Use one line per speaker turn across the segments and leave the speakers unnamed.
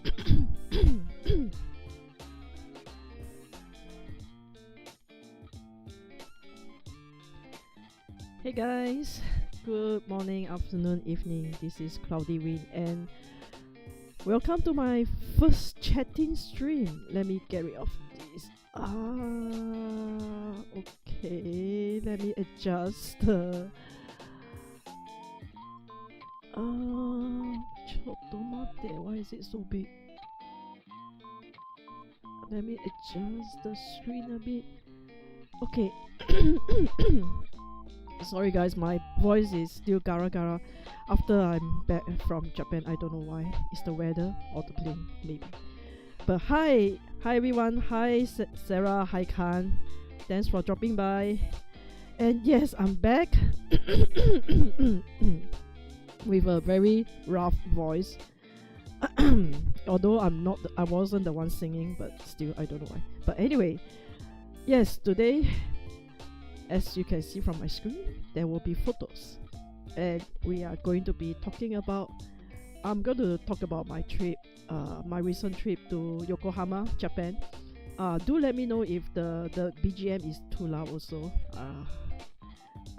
Hey guys, good morning, afternoon, evening. This is Cloudy Wind and welcome to my first chatting stream. Let me get rid of this. Okay, let me adjust the Chotomate, why is it so big? Let me adjust the screen a bit. Okay. Sorry guys, my voice is still gara gara after I'm back from Japan. I don't know why. It's the weather or the plane, maybe. But hi everyone. Hi Sarah, hi Khan. Thanks for dropping by. And yes, I'm back with a very rough voice. Although I wasn't the one singing, but still I don't know why. But anyway, yes, today, as you can see from my screen, there will be photos, and we are going to be talking about. I'm going to talk about my trip, my recent trip to Yokohama, Japan. Do let me know if the BGM is too loud. Also,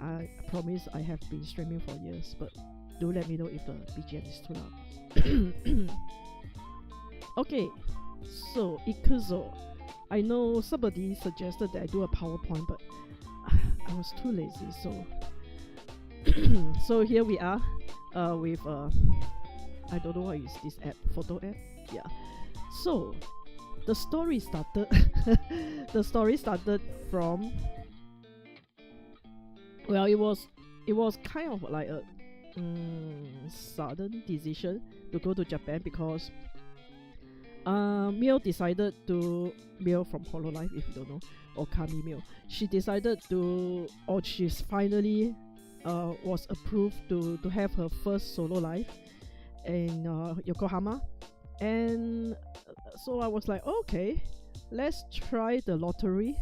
I promise I have been streaming for years, but do let me know if the BGM is too loud. Okay, so Ikuzo. I know somebody suggested that I do a PowerPoint, but I was too lazy, so so here we are with I don't know what is this app, photo app. Yeah, so the story started the story started from, well, it was kind of like a sudden decision to go to Japan because Mio decided to, Mio from Hololive, if you don't know, or Kami Mio, she decided to, or she's finally was approved to have her first solo live in Yokohama. And so I was like, okay, let's try the lottery.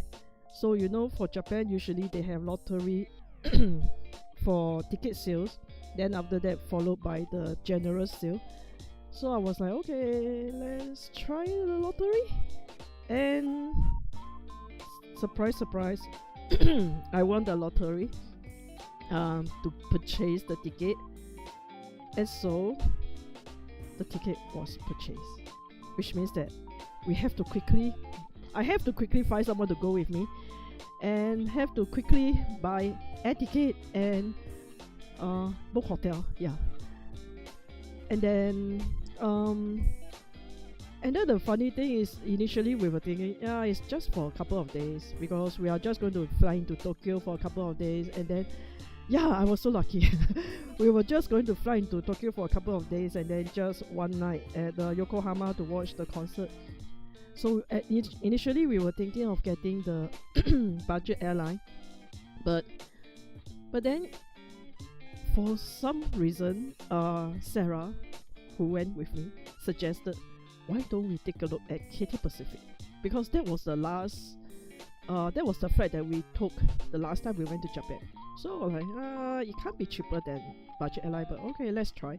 So you know, for Japan usually they have lottery for ticket sales, then after that followed by the general sale. So I was like, okay, let's try the lottery. And surprise, surprise, I won the lottery to purchase the ticket. And so the ticket was purchased, which means that I have to quickly find someone to go with me, and have to quickly buy air ticket and book hotel. Yeah. And then the funny thing is, initially we were thinking, yeah, it's just for a couple of days because we are just going to fly into Tokyo for a couple of days. And then, yeah, I was so lucky. We were just going to fly into Tokyo for a couple of days and then just one night at Yokohama to watch the concert. So initially we were thinking of getting the budget airline, but then for some reason, Sarah, who went with me, suggested, why don't we take a look at Cathay Pacific, because that was the flight that we took the last time we went to Japan. So I was like, it can't be cheaper than budget airline, but okay, let's try.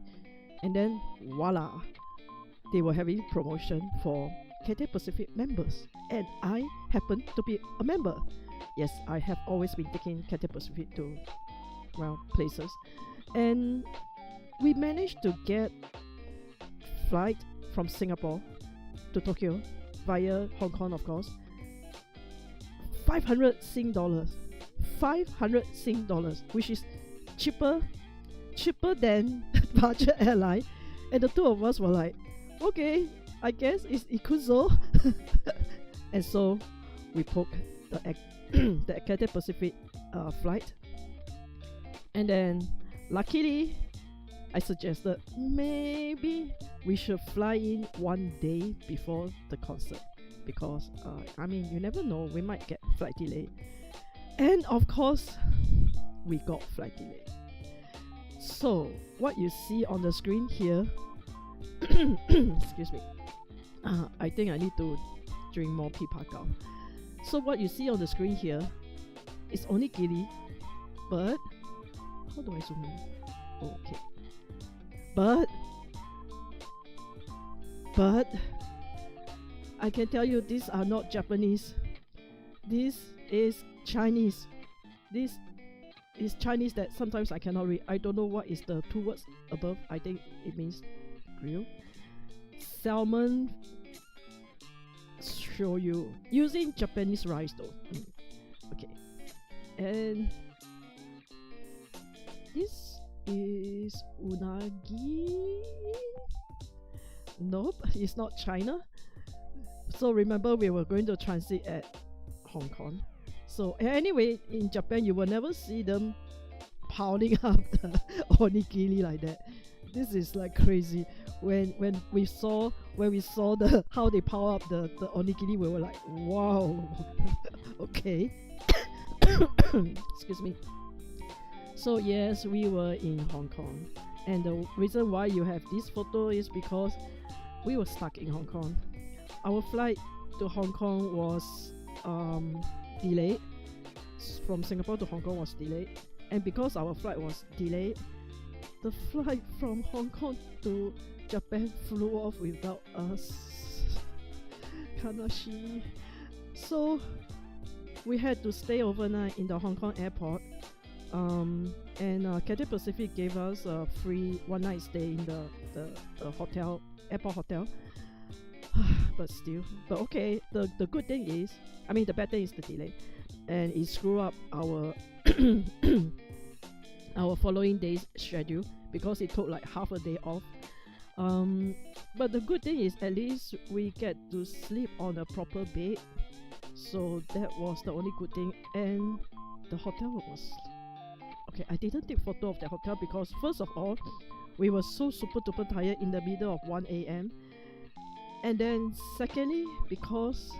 And then voila, they were having promotion for Cathay Pacific members, and I happen to be a member. Yes, I have always been taking Cathay Pacific to, well, places, and we managed to get flight from Singapore to Tokyo via Hong Kong, of course. 500 Sing dollars, 500 Sing dollars, which is cheaper than budget airline. And the two of us were like, okay, I guess it's Ikuzo. And so we booked the Cathay Pacific flight. And then luckily I suggested maybe we should fly in one day before the concert, because I mean, you never know, we might get flight delay. And of course we got flight delay. So what you see on the screen here excuse me, I think I need to drink more pipakao. So what you see on the screen here is only Gili, but how do I zoom in? Okay, but But I can tell you, these are not Japanese. This is Chinese. This is Chinese that sometimes I cannot read. I don't know what is the two words above. I think it means grill. Salmon shoyu using Japanese rice though. Okay, and this is unagi. Nope, it's not China. So remember, we were going to transit at Hong Kong. So anyway, in Japan, you will never see them piling up the onigiri like that. This is like crazy. When we saw the how they pile up the onigiri, we were like, wow, okay. Excuse me. So yes, we were in Hong Kong, and the reason why you have this photo is because we were stuck in Hong Kong. Our flight to Hong Kong was delayed. From Singapore to Hong Kong was delayed, and because our flight was delayed, the flight from Hong Kong to Japan flew off without us. Kanashi. So we had to stay overnight in the Hong Kong airport, and Cathay Pacific gave us a free one night stay in the hotel, airport hotel. But okay, the good thing is, I mean the bad thing is the delay, and it screwed up our our following day's schedule because it took like half a day off. But the good thing is at least we get to sleep on a proper bed, so that was the only good thing. And the hotel was okay. I didn't take photo of the hotel because first of all, we were so super duper tired in the middle of 1 a.m. And then secondly, because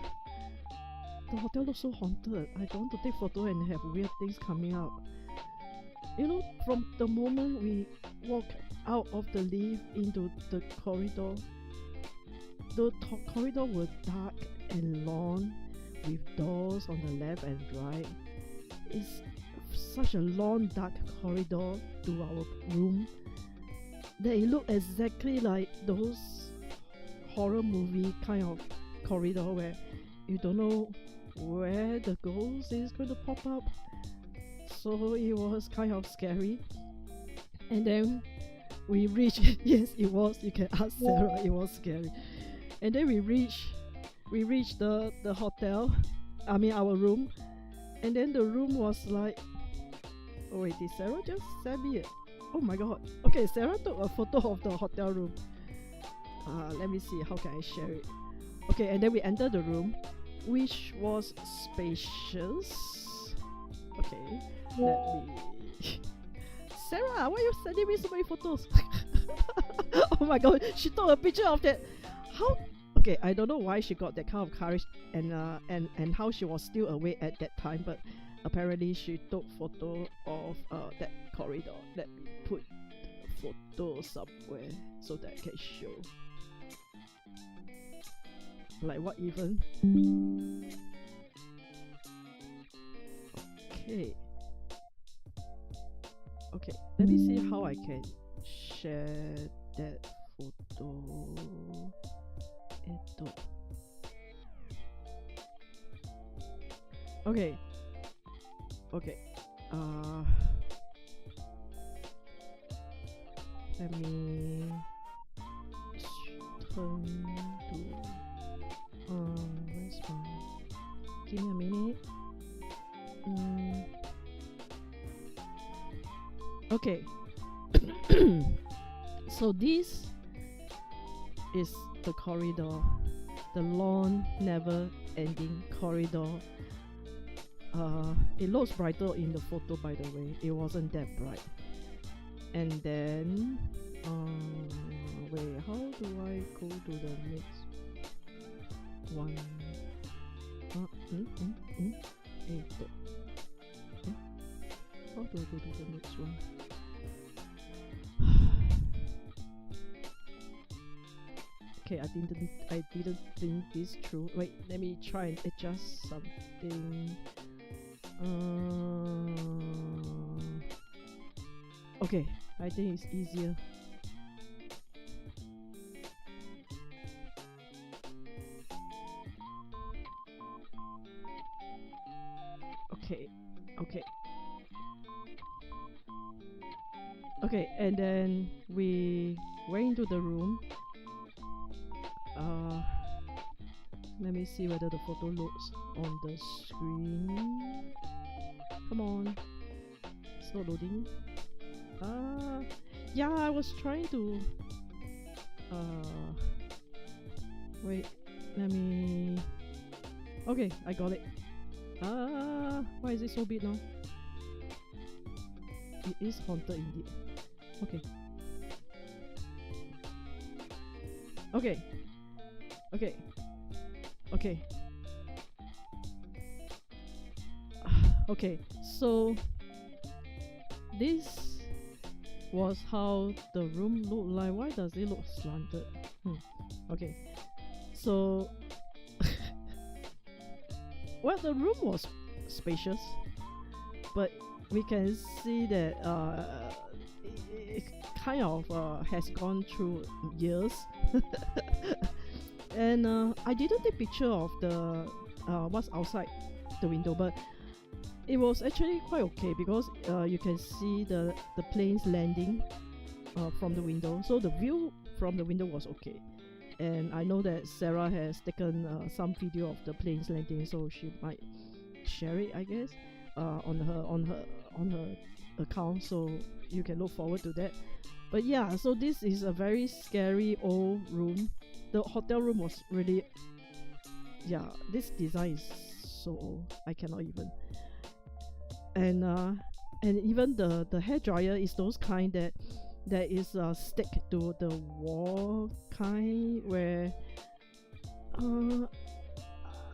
the hotel looks so haunted, I don't want to take photo and have weird things coming out. You know, from the moment we walk out of the lift into the corridor, the corridor was dark and long with doors on the left and right. It's such a long dark corridor to our room that it looked exactly like those horror movie kind of corridor where you don't know where the ghost is going to pop up. So it was kind of scary. And then we reached yes, it was, you can ask Sarah, it was scary. And then we reached the hotel, I mean our room, and then the room was like, oh wait, did Sarah just send me it? Oh my god. Okay, Sarah took a photo of the hotel room. Let me see, how can I share it? Okay, and then we entered the room, which was spacious. Okay, let me Sarah, why are you sending me so many photos? Oh my god, she took a picture of that. How? Okay, I don't know why she got that kind of courage and how she was still awake at that time, but apparently she took photo of that corridor. Let me put the photo somewhere so that I can show. Like what even? Okay. Okay, let me see how I can share that photo. Okay. Okay. Let me turn to where's my, give me a minute. Okay. So this is the corridor, the long never ending corridor. It looks brighter in the photo, by the way. It wasn't that bright. And then wait, how do I go to the next one? How do I go to the next one? Okay, I didn't think this through. Wait, let me try and adjust something. Okay, I think it's easier. Okay, okay, okay, and then we went into the room. Uh, Let me see whether the photo loads on the screen. Come on, it's not loading. Yeah, I was trying to. Wait, let me. Okay, I got it. Why is it so big now? It is haunted indeed. Okay. Okay. Okay. Okay. Okay, so this was how the room looked like. Why does it look slanted? Okay, so well, the room was spacious, but we can see that it kind of has gone through years. And I didn't take picture of the what's outside the window, but it was actually quite okay because you can see the planes landing from the window, so the view from the window was okay. And I know that Sarah has taken some video of the planes landing, so she might share it, I guess, on her account, so you can look forward to that. But yeah, so this is a very scary old room. The hotel room was really, yeah, this design is so old, I cannot even. And even the hair dryer is those kind that is stick to the wall kind, where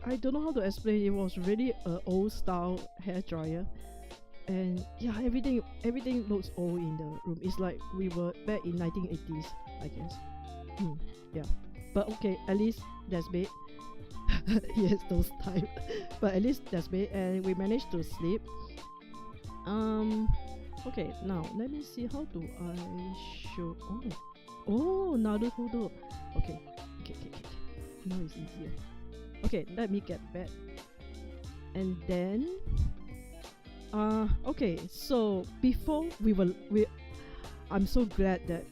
I don't know how to explain. It was really an old style hair dryer, and yeah, everything looks old in the room. It's like we were back in 1980s, I guess. Yeah, but okay, at least there's bed. Yes, those type. But at least there's bed, and we managed to sleep. Okay, now let me see, how do I show? Oh, Naruhodo. Okay. Now it's easier. Okay, let me get back. And then okay, so before I'm so glad that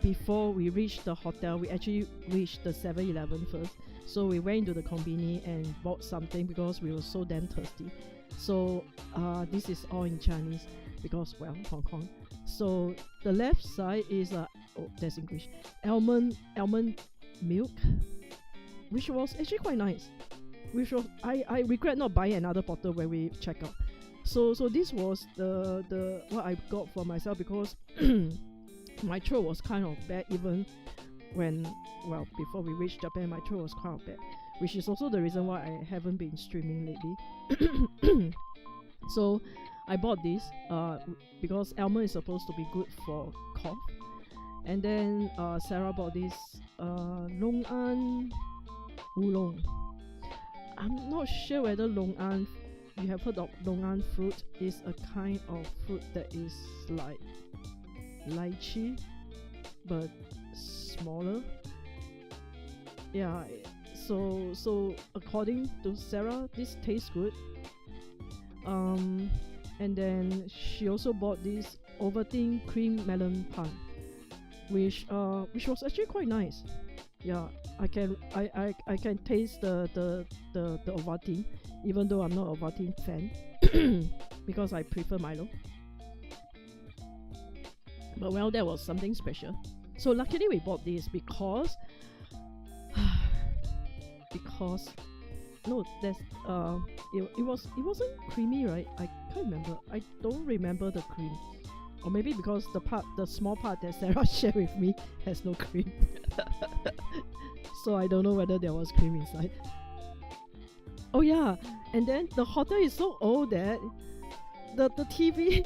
before we reached the hotel, we actually reached the 7-Eleven first. So we went into the convenience and bought something because we were so damn thirsty. So this is all in Chinese because, well, Hong Kong. So the left side is oh, that's English, almond milk, which was actually quite nice. Which was, I regret not buying another bottle when we check out. So this was the what I got for myself, because my throat was kind of bad even when, well, before we reached Japan. My throat was kind of bad, which is also the reason why I haven't been streaming lately. So I bought this because almond is supposed to be good for cough. And then Sarah bought this Long An Oolong. I'm not sure whether Long An, you have heard of Long An fruit, is a kind of fruit that is like lychee but smaller. Yeah, so according to Sarah, this tastes good. And then she also bought this Ovaltine cream melon pan, which was actually quite nice. Yeah, I can taste the Ovaltine, even though I'm not a Ovaltine fan because I prefer Milo. But well, that was something special. So luckily we bought this because no, there's it wasn't creamy, right? I can't remember. I don't remember the cream, or maybe because the small part that Sarah shared with me has no cream. So I don't know whether there was cream inside. Oh yeah, and then the hotel is so old that the TV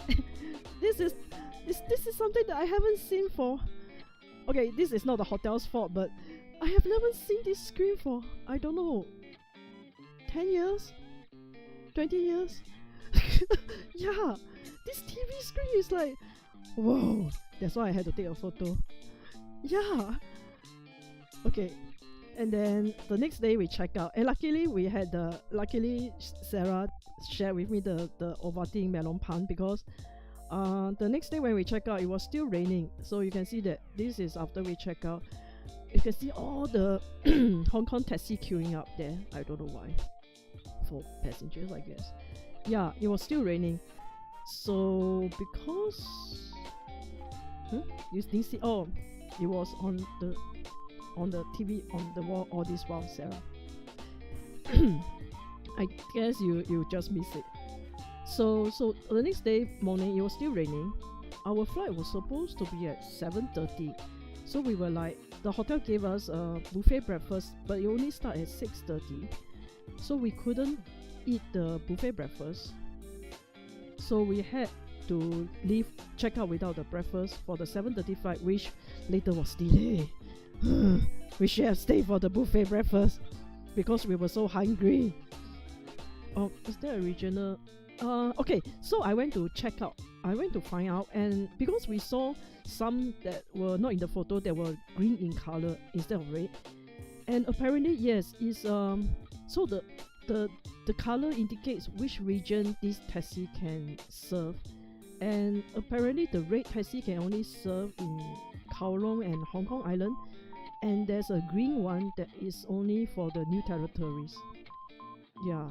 this is something that I haven't seen for. Okay, this is not the hotel's fault, but I have never seen this screen for, I don't know, 10 years? 20 years? Yeah, this TV screen is like, whoa, that's why I had to take a photo. Yeah. Okay, And then the next day we check out, and luckily Sarah shared with me the Ovaltine melon pan, because the next day when we check out, it was still raining. So you can see that this is after we check out. You can see all the Hong Kong taxi queuing up there. I don't know why, for passengers, I guess. Yeah, it was still raining. So because you didn't see? Oh, it was on the TV on the wall all this while, Sarah. I guess you just missed it. So the next day morning, it was still raining. Our flight was supposed to be at 7:30. So we were like, the hotel gave us a buffet breakfast, but it only started at 6:30. So we couldn't eat the buffet breakfast. So we had to check out without the breakfast for the 7:30 flight, which later was delayed. We should have stayed for the buffet breakfast because we were so hungry. Oh, is there a regional? Okay, so I went to check out. I went to find out, and because we saw some that were not in the photo, that were green in color instead of red, and apparently yes, is so the color indicates which region this taxi can serve, and apparently the red taxi can only serve in Kowloon and Hong Kong Island, and there's a green one that is only for the new territories. Yeah.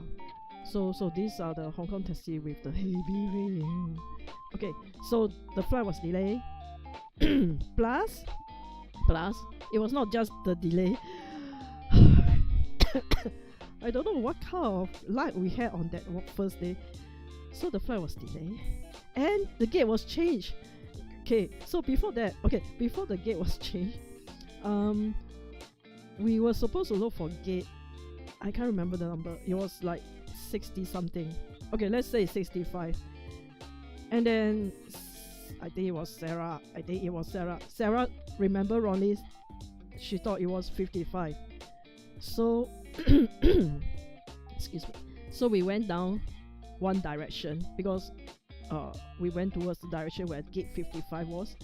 So these are the Hong Kong taxi with the heavy rain. Okay, so the flight was delayed. plus, it was not just the delay. I don't know what kind of luck we had on that first day. So the flight was delayed, and the gate was changed. Okay, so before the gate was changed, we were supposed to look for gate. I can't remember the number. It was like 60 something. Okay, let's say 65. And then I think it was Sarah. Sarah, remember wrongly, she thought it was 55. So excuse me. So we went down one direction because we went towards the direction where gate 55 was.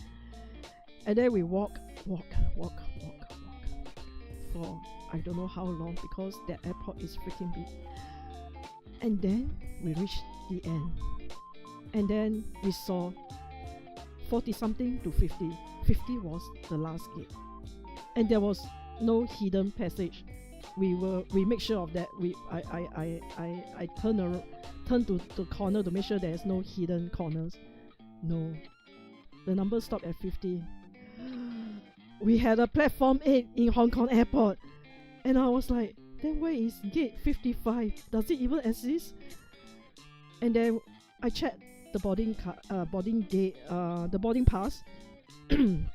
And then we walk for I don't know how long, because the airport is freaking big. And then we reached the end. And then we saw 40 something to 50. 50 was the last gate. And there was no hidden passage. We make sure of that. I turn to the corner to make sure there's no hidden corners. No. The number stopped at 50. We had a platform 8 in Hong Kong airport. And I was like, then where is gate 55? Does it even exist? And then I checked the boarding gate, the boarding pass, and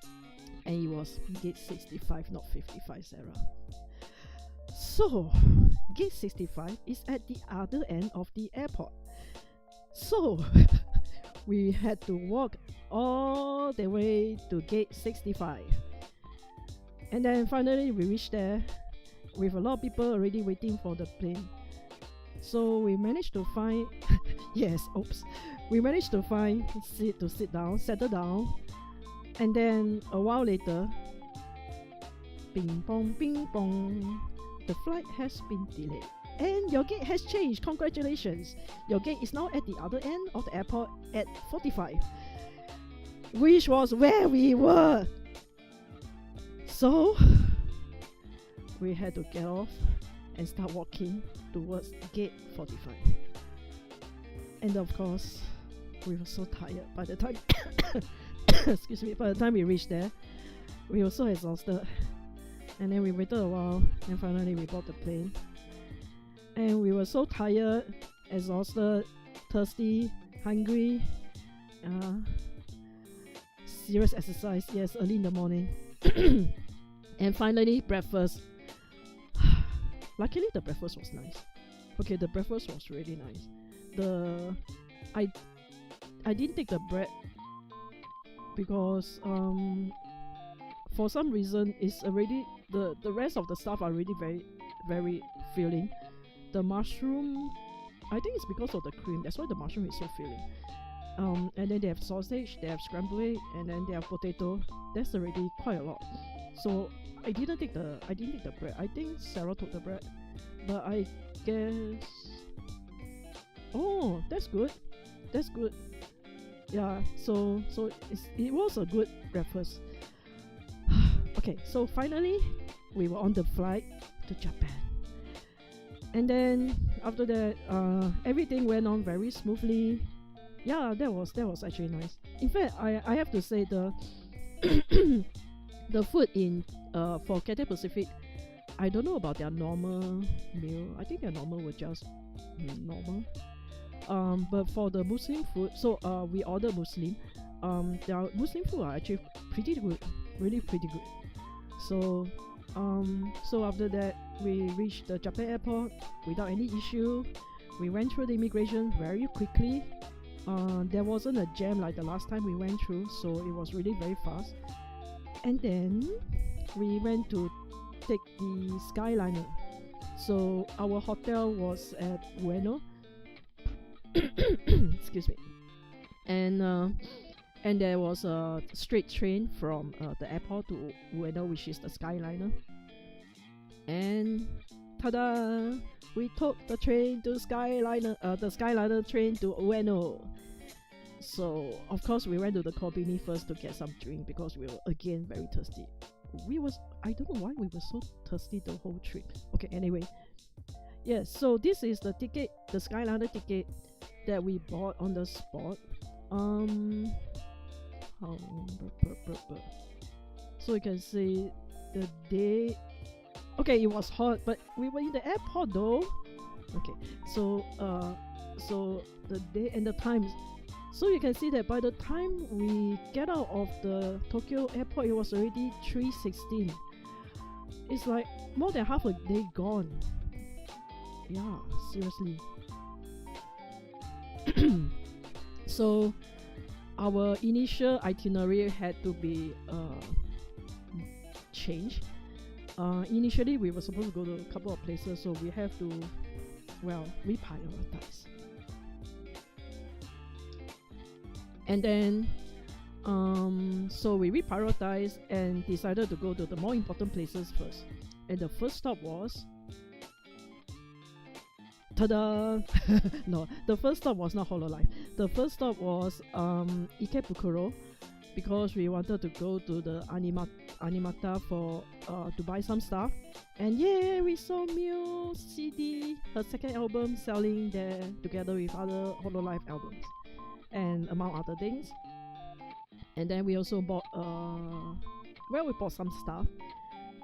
it was gate 65, not 55, Sarah. So gate 65 is at the other end of the airport. So we had to walk all the way to gate 65. And then finally we reached there, with a lot of people already waiting for the plane. So we managed to find we managed to find seat to settle down, and then a while later, ping pong, the flight has been delayed and your gate has changed. Congratulations, your gate is now at the other end of the airport at 45, which was where we were. So we had to get off and start walking towards gate 45. And of course, we were so tired by the time by the time we reached there. We were so exhausted. And then we waited a while, and finally we boarded the plane. And we were so tired, exhausted, thirsty, hungry. Serious exercise, yes, early in the morning. And finally, breakfast. Luckily, the breakfast was nice. Okay, the breakfast was really nice. I didn't take the bread because for some reason it's already the rest of the stuff are really very, very filling. The mushroom, I think it's because of the cream. That's why the mushroom is so filling. And then they have sausage, they have scrambled egg, and then they have potato. That's already quite a lot. So I didn't take the bread. I think Sarah took the bread, but I guess. Oh, that's good. That's good. Yeah. So it was a good breakfast. Okay. So finally, we were on the flight to Japan. And then after that, everything went on very smoothly. Yeah, that was actually nice. In fact, I have to say the the food in for Cathay Pacific, I don't know about their normal meal. I think their normal were just normal. But for the Muslim food, so we ordered Muslim. Their Muslim food are actually pretty good, really pretty good. So so after that, we reached the Japan airport without any issue. We went through the immigration very quickly. There wasn't a jam like the last time we went through, so it was really very fast. And then we went to take the Skyliner. So our hotel was at Ueno. Excuse me. And there was a straight train from the airport to Ueno, which is the Skyliner. And tada! We took the train to Skyliner, the Skyliner train to Ueno. So of course we went to the Korbini first to get some drink because we were again very thirsty. I don't know why we were so thirsty the whole trip. Okay, anyway. Yes, so this is the ticket, the Skyliner ticket that we bought on the spot. So you can see the day. Okay, it was hot, but we were in the airport though. Okay, so the day and the times. So you can see that by the time we get out of the Tokyo airport, it was already 3:16. It's like more than half a day gone. Yeah, seriously. So our initial itinerary had to be changed. Initially we were supposed to go to a couple of places, so we have to, well, reprioritize. And then so we reprioritized and decided to go to the more important places first. And the first stop was, tada! No, the first stop was not Hololive. The first stop was Ikebukuro, because we wanted to go to the Animata for to buy some stuff. And yeah, we saw Mio CD, her second album, selling there together with other Hololive albums and among other things. And then we also bought we bought some stuff.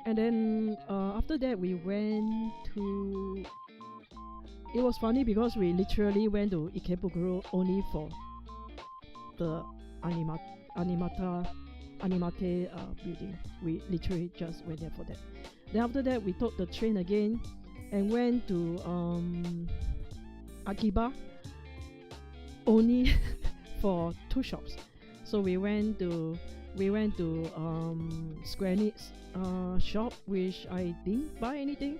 And then after that we went to, it was funny because we literally went to Ikebukuro only for the Animate building. We literally just went there for that. Then after that we took the train again and went to Akiba only for 2 shops. So we went to Square Enix shop, which I didn't buy anything.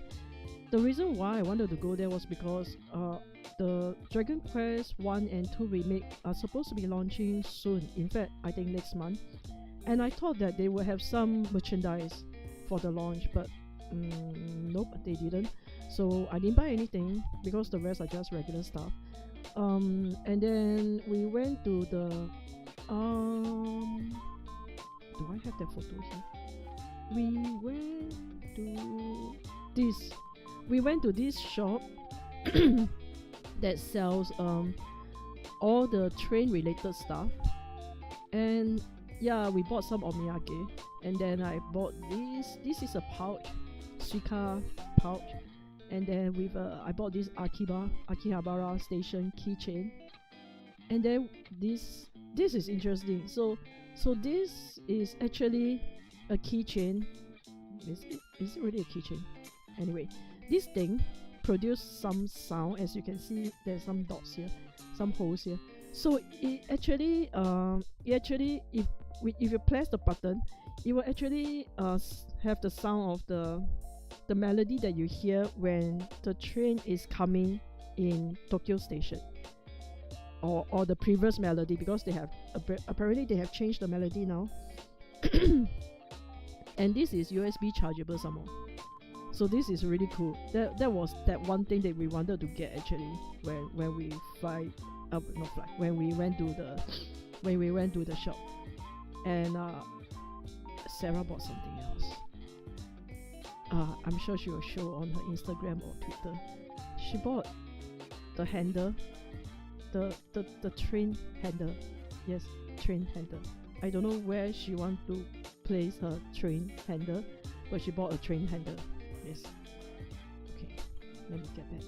The reason why I wanted to go there was because the Dragon Quest 1 and 2 remake are supposed to be launching soon. In fact, I think next month. And I thought that they would have some merchandise for the launch, but nope, they didn't. So I didn't buy anything because the rest are just regular stuff. And then we went to the do I have that photo here? We went to this shop that sells all the train related stuff. And yeah, we bought some omiyage. And then I bought this is a pouch, Suica pouch. And then with I bought this Akihabara station keychain. And then this is interesting. So this is actually a keychain. Is it really a keychain? Anyway, this thing produced some sound. As you can see, there's some dots here, some holes here. So it actually if you press the button, it will actually have the sound of the melody that you hear when the train is coming in Tokyo Station, or the previous melody, because they have apparently they have changed the melody now. and this is USB chargeable some more. So this is really cool. That was that one thing that we wanted to get actually when we when we went to the shop. And Sarah bought something else. I'm sure she will show on her Instagram or Twitter. She bought the handle, the train handle. Yes, train handle. I don't know where she wants to place her train handle, but she bought a train handle. Yes. Okay, let me get that.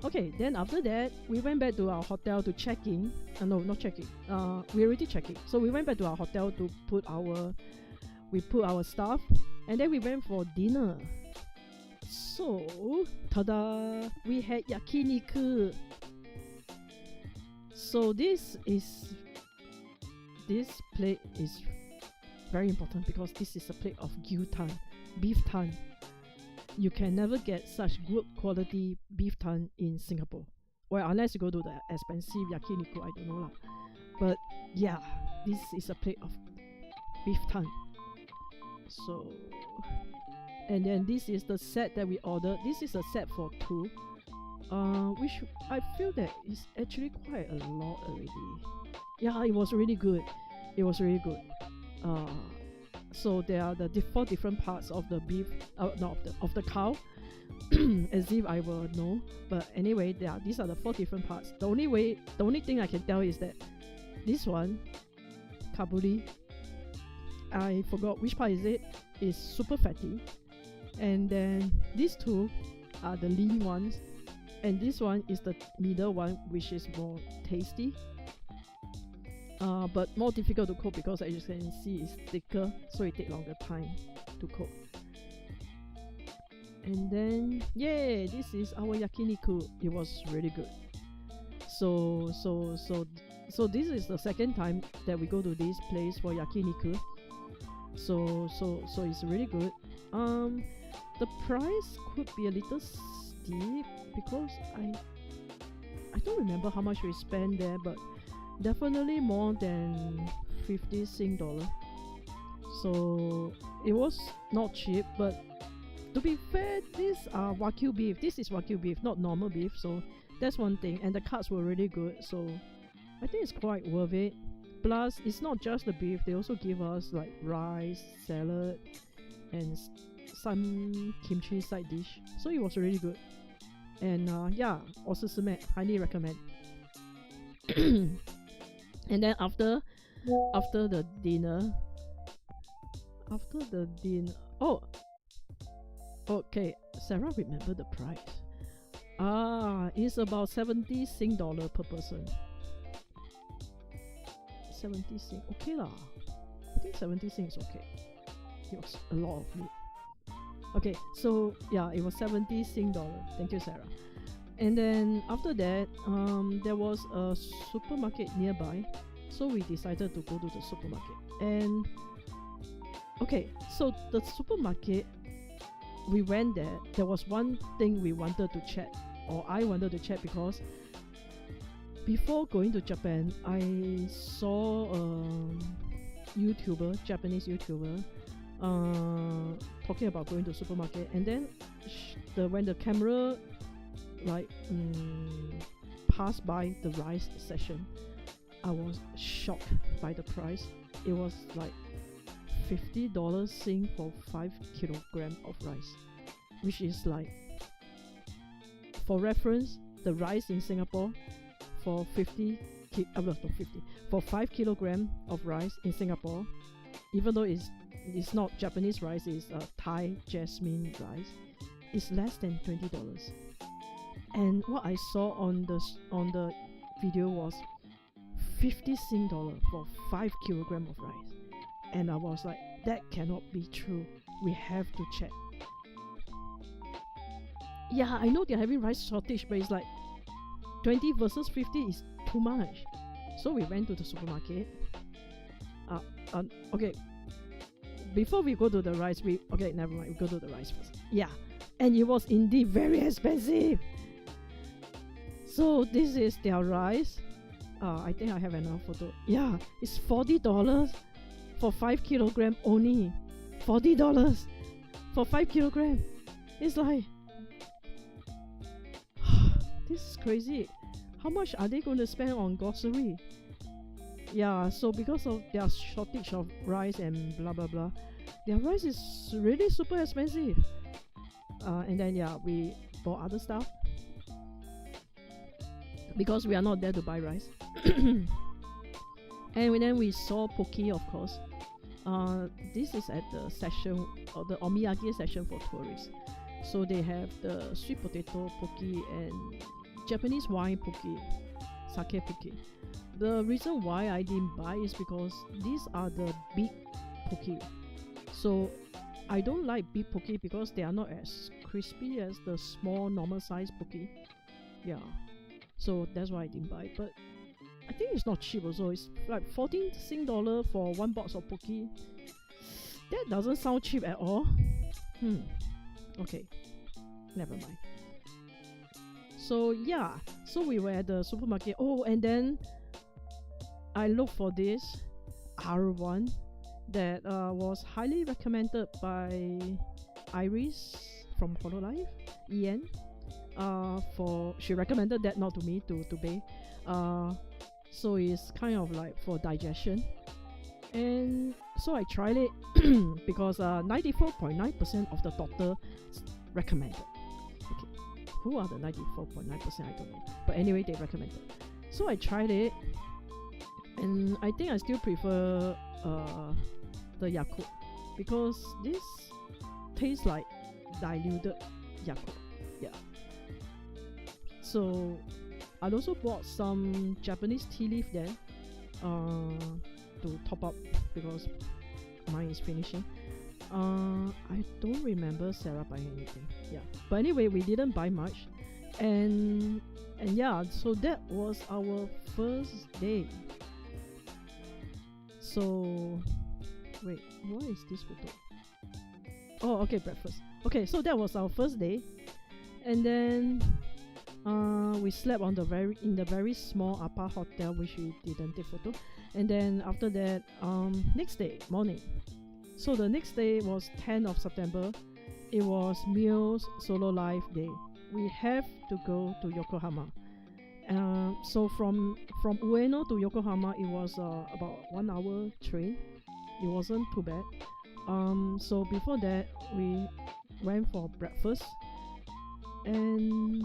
Okay, then after that, we went back to our hotel to check in. No, not check in. We already checked in. So we went back to our hotel to put our stuff, and then we went for dinner. So, tada! We had yakiniku. So this plate is very important because this is a plate of gyutan, beef tan. You can never get such good quality beef tan in Singapore. Well, unless you go to the expensive yakiniku, I don't know lah. But yeah, this is a plate of beef tan. So, and then this is the set that we ordered. This is a set for 2. Which I feel that is actually quite a lot already. Yeah, it was really good. It was really good. So there are the 4 different parts of the beef, of the cow, as if I will know. But anyway, these are the 4 different parts. The only thing I can tell is that this one, kabuli, I forgot which part is it, is super fatty. And then these 2 are the lean ones. And this one is the middle one, which is more tasty. But more difficult to cook because, as you can see, it's thicker, so it takes longer time to cook. And then, yeah, this is our yakiniku. It was really good. So this is the second time that we go to this place for yakiniku. So it's really good. The price could be a little steep because I don't remember how much we spent there, but definitely more than 50 Sing dollar. So it was not cheap, but to be fair, these are Wagyu beef. This is Wagyu beef, not normal beef, so that's one thing. And the cuts were really good, so I think it's quite worth it. Plus, it's not just the beef, they also give us like rice, salad, and some kimchi side dish. So it was really good. And yeah, 我是师妹, highly recommend. And then after the dinner, oh, okay, Sarah remember the price. It's about 70 Sing dollar per person. 70 Sing, okay lah. I think 70 Sing is okay. It was a lot of meat. Okay, so yeah, it was 70 Sing dollar. Thank you, Sarah. And then after that, there was a supermarket nearby, so we decided to go to the supermarket. And okay, so the supermarket, we went there. There was one thing we wanted to check, or I wanted to check, because before going to Japan, I saw a Japanese YouTuber, talking about going to supermarket, and then when the camera passed by the rice section, I was shocked by the price. It was like $50 Sing for 5 kilograms of rice, which is like, for reference, the rice in Singapore for 5 kilograms of rice in Singapore, even though it's not Japanese rice, it's Thai jasmine rice, it's less than $20. And what I saw on the video was 50 Sing dollar for 5 kilograms of rice. And I was like, that cannot be true. We have to check. Yeah, I know they're having rice shortage, but it's like 20 versus 50 is too much. So we went to the supermarket. Okay, before we go to the rice, never mind, we go to the rice first. Yeah, and it was indeed very expensive. So this is their rice. I think I have another photo. Yeah, it's $40 for 5 kilogram only. $40 for 5 kilogram. It's like this is crazy. How much are they going to spend on grocery? Yeah, so because of their shortage of rice and blah blah blah, their rice is really super expensive. And then yeah, we bought other stuff because we are not there to buy rice. And then we saw poke, of course. This is at the section, or the omiyage section for tourists. So they have the sweet potato poke and Japanese wine poke, sake poke. The reason why I didn't buy is because these are the big poke. So I don't like big poke because they are not as crispy as the small normal size poke. Yeah, so that's why I didn't buy. But I think it's not cheap also. It's like 14 Sing dollar for one box of poke. That doesn't sound cheap at all. Okay, never mind. So yeah, so we were at the supermarket. Oh, and then I looked for this R1 that was highly recommended by Iris from Hololive, Ian. For she recommended that, not to me, to Bay. So it's kind of like for digestion, and so I tried it because 94.9% of the doctor recommended. Okay, who are the 94.9%? I don't know, but anyway, they recommended. So I tried it, and I think I still prefer the Yakult because this tastes like diluted Yakult. Yeah. So I also bought some Japanese tea leaf there to top up because mine is finishing. I don't remember Sarah buying anything. Yeah, but anyway, we didn't buy much, and yeah, so that was our first day. So wait, what is this photo? Oh, okay, breakfast. Okay, so that was our first day, and then we slept on in the very small apart hotel, which we didn't take photo. And then after that, next day morning. So the next day was 10th of September. It was Mio's solo live day. We have to go to Yokohama. So from Ueno to Yokohama, it was about 1 hour train. It wasn't too bad. So before that, we went for breakfast. And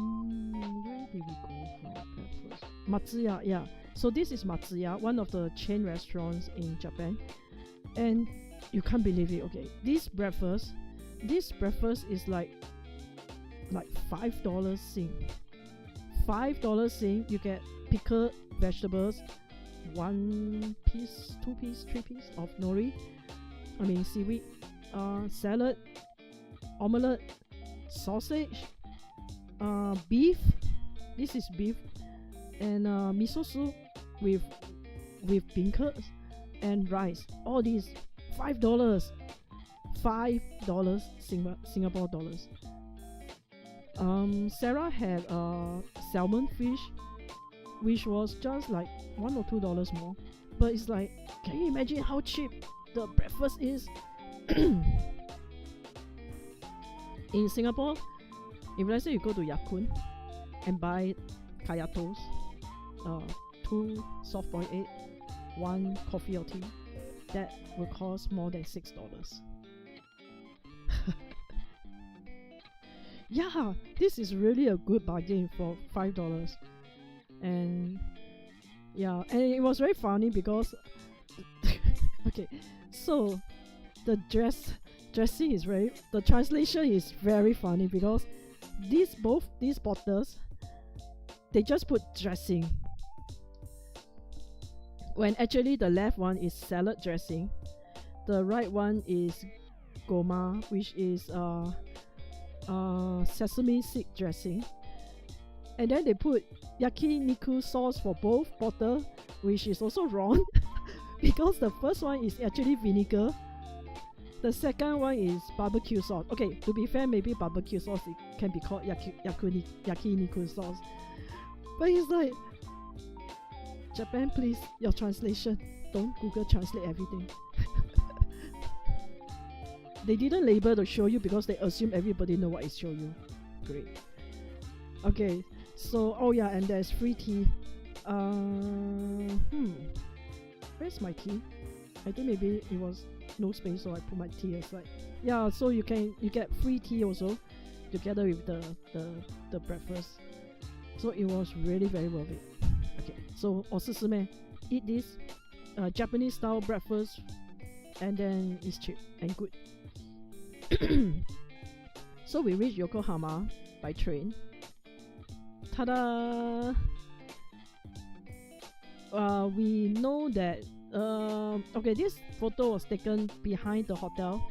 where did we go for breakfast? Matsuya, yeah. So this is Matsuya, one of the chain restaurants in Japan. And you can't believe it, okay. This breakfast is like $5 Sing. $5 Sing, you get pickled vegetables, 1 piece, 2 piece, 3 piece of nori. I mean seaweed, salad, omelette, sausage, beef. This is beef, and miso soup with beancurd and rice. All these $5. $5 Singapore dollars. Sarah had salmon fish, which was just like $1 or $2 more. But it's like, can you imagine how cheap the breakfast is? In Singapore, if let's say you go to Yakun and buy kaya toast, 2 soft boiled egg, 1 coffee or tea, that will cost more than $6. Yeah, this is really a good bargain for $5. And yeah, and it was very funny because okay, so the dressing is the translation is very funny because both these bottles, they just put dressing, when actually the left one is salad dressing, the right one is goma, which is sesame seed dressing, and then they put yakiniku sauce for both bottle, which is also wrong because the first one is actually vinegar, the second one is barbecue sauce. Okay, to be fair, maybe barbecue sauce, it can be called yakiniku sauce, but it's like, Japan, please, your translation, don't Google translate everything. They didn't label the shoyu because they assume everybody know what is shoyu. Great. Okay, so oh yeah, and there's free tea. Where's my tea? I think maybe it was no space, so I put my tea aside. Yeah, so you get free tea also together with the breakfast. So it was really very worth it. Okay, so 我试试咩? Eat this Japanese style breakfast, and then it's cheap and good. So we reached Yokohama by train. Ta-da! We know that okay, this photo was taken behind the hotel.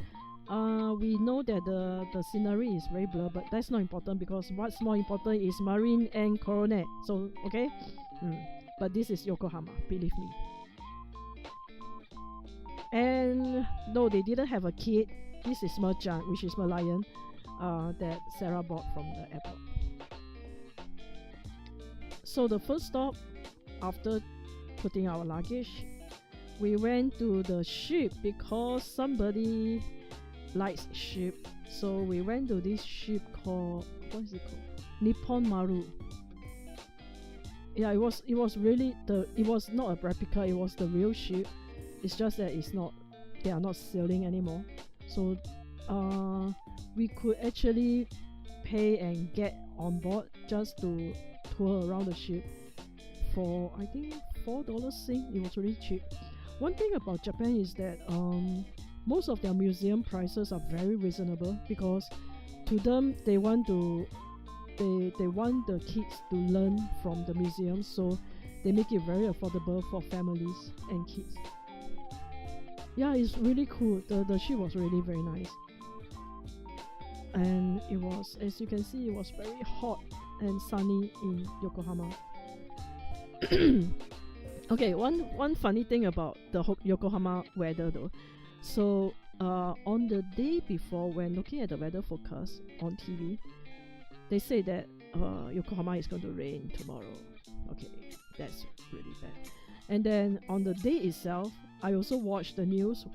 We know that the scenery is very blurred, but that's not important because what's more important is Marine and Coronet. So okay, but this is Yokohama, believe me. And no, they didn't have a kid. This is Merchant, which is Merlion, that Sarah bought from the airport. So the first stop after putting our luggage, we went to the ship because somebody likes ship. So we went to this ship called, what is it called? Nippon Maru. Yeah, it was really it was not a replica, it was the real ship. It's just that they are not sailing anymore. So we could actually pay and get on board just to tour around the ship for I think $4 Sing. It was really cheap. One thing about Japan is that most of their museum prices are very reasonable because to them they want the kids to learn from the museum, so they make it very affordable for families and kids. Yeah, it's really cool. The ship was really very nice, and it was, as you can see, it was very hot and sunny in Yokohama. Okay, one funny thing about the Yokohama weather though. So on the day before, when looking at the weather forecast on TV, they say that Yokohama is going to rain tomorrow. Okay, that's really bad. And then on the day itself, I also watched the news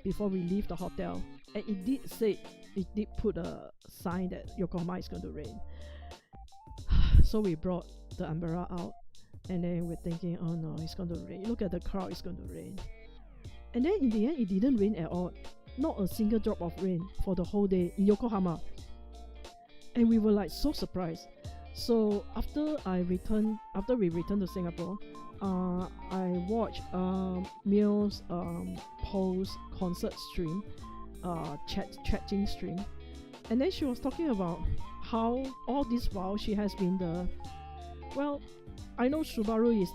before we leave the hotel, and it did put a sign that Yokohama is going to rain. So we brought the umbrella out, and then we're thinking, oh no, it's going to rain. Look at the crowd, it's going to rain. And then in the end, it didn't rain at all. Not a single drop of rain for the whole day in Yokohama. And we were like so surprised. So after we returned to Singapore, I watched Mio's post concert stream, chatting stream, and then she was talking about how all this while she has been I know Subaru is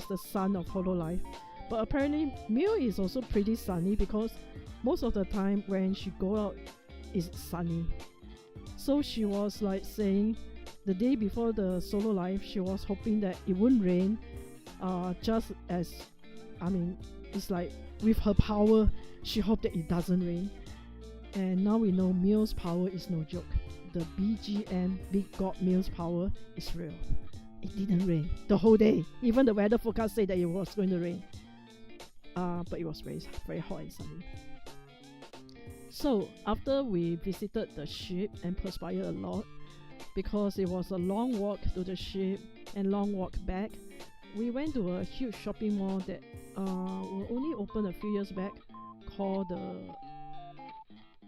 the son of Hololive, but apparently Mio is also pretty sunny because most of the time when she go out it's sunny. So she was like saying the day before the solo live, she was hoping that it wouldn't rain, just as, I mean, it's like with her power, she hoped that it doesn't rain. And now we know Mio's power is no joke. The BGM, Big God Mio's power, is real. It didn't rain the whole day. Even the weather forecast said that it was going to rain. But it was very, very hot and sunny. So after we visited the ship and perspired a lot, because it was a long walk to the ship and long walk back, we went to a huge shopping mall that was only opened a few years back, called the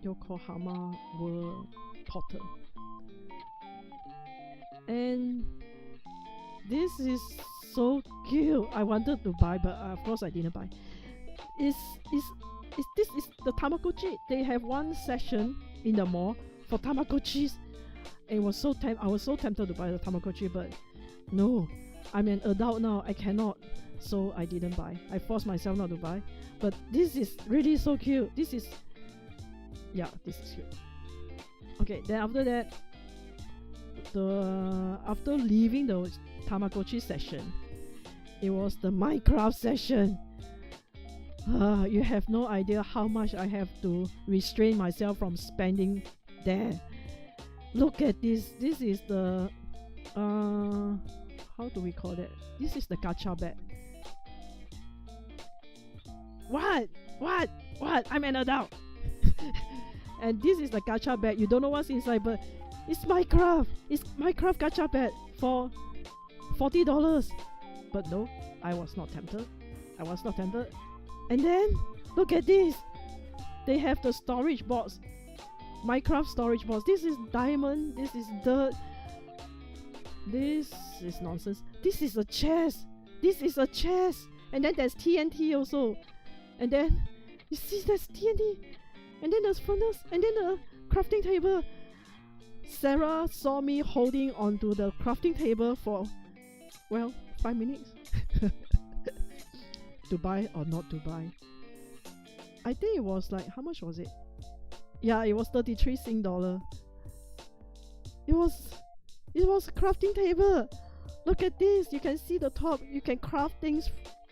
Yokohama World Portal. And this is so cute. I wanted to buy, but of course I didn't buy. This is the Tamagotchi. They have one session in the mall for Tamagotchis. I was so tempted to buy the Tamagotchi, but no, I'm an adult now, I cannot, so I didn't buy. I forced myself not to buy. But this is really so cute. This is cute. Okay, then after that, after leaving the Tamagotchi session, it was the Minecraft session. You have no idea how much I have to restrain myself from spending there. Look at this. This is the how do we call that? This is the gacha bag. What? I'm an adult. And this is the gacha bag. You don't know what's inside, but it's Minecraft. It's Minecraft gacha bag for $40. But no, I was not tempted. I was not tempted. And then look at this. They have the storage box. Minecraft storage box. This is diamond. This is dirt. This is nonsense. This is a chest. This is a chest. And then there's TNT also. And then you see there's TNT. And then there's furnace. And then the crafting table. Sarah saw me holding onto the crafting table for, well, 5 minutes. To buy or not to buy. I think it was like, how much was it? Yeah, it was 33 Sing dollar. It was a crafting table. Look at this. You can see the top. You can craft things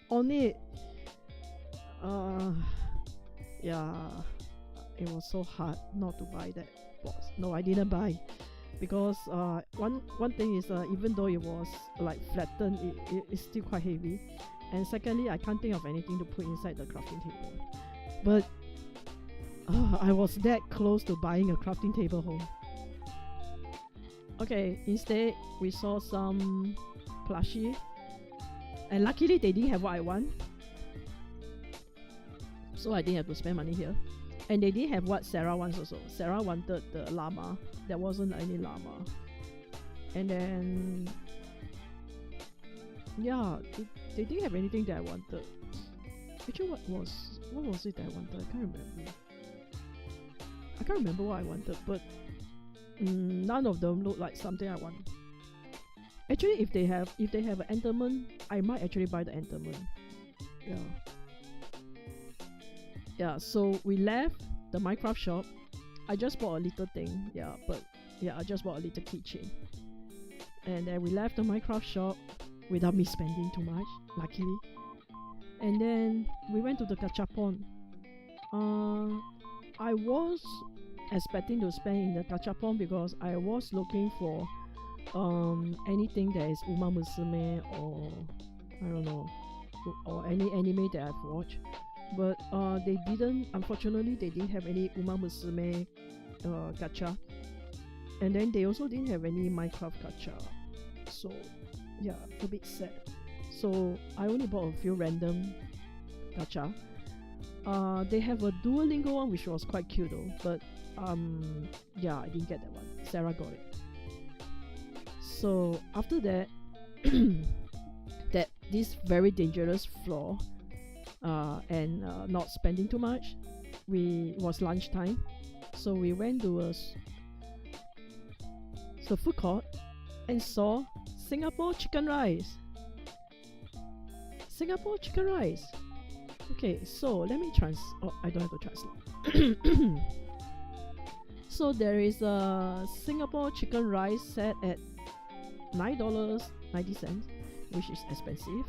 on it. Yeah, it was so hard not to buy that box. No, I didn't buy because one thing is even though it was like flattened, it's still quite heavy. And secondly, I can't think of anything to put inside the crafting table. But I was that close to buying a crafting table home. Okay, instead we saw some plushie, and luckily they didn't have what I want, so I didn't have to spend money here. And they didn't have what Sarah wants also. Sarah wanted the llama. There wasn't any llama. And then yeah, they didn't have anything that I wanted. Actually, what was it that I wanted? I can't remember what I wanted, but none of them look like something I want. Actually, if they have an Enderman, I might actually buy the Enderman. Yeah, so we left the Minecraft shop. I just bought a little thing, I just bought a little keychain. And then we left the Minecraft shop without me spending too much, luckily. And then we went to the gachapon. I was expecting to spend in the gachapon because I was looking for anything that is Uma Musume or I don't know, or any anime that I've watched. But they didn't, unfortunately they didn't have any Uma Musume gacha. And then they also didn't have any Minecraft gacha. So yeah, a bit sad. So I only bought a few random gacha. They have a Duolingo one which was quite cute though, but yeah, I didn't get that one. Sarah got it. So after that, this very dangerous floor, and not spending too much, it was lunchtime, so we went to the food court and saw Singapore chicken rice. Singapore chicken rice. Okay, so let me I don't have to translate. So there is a Singapore chicken rice set at $9.90, which is expensive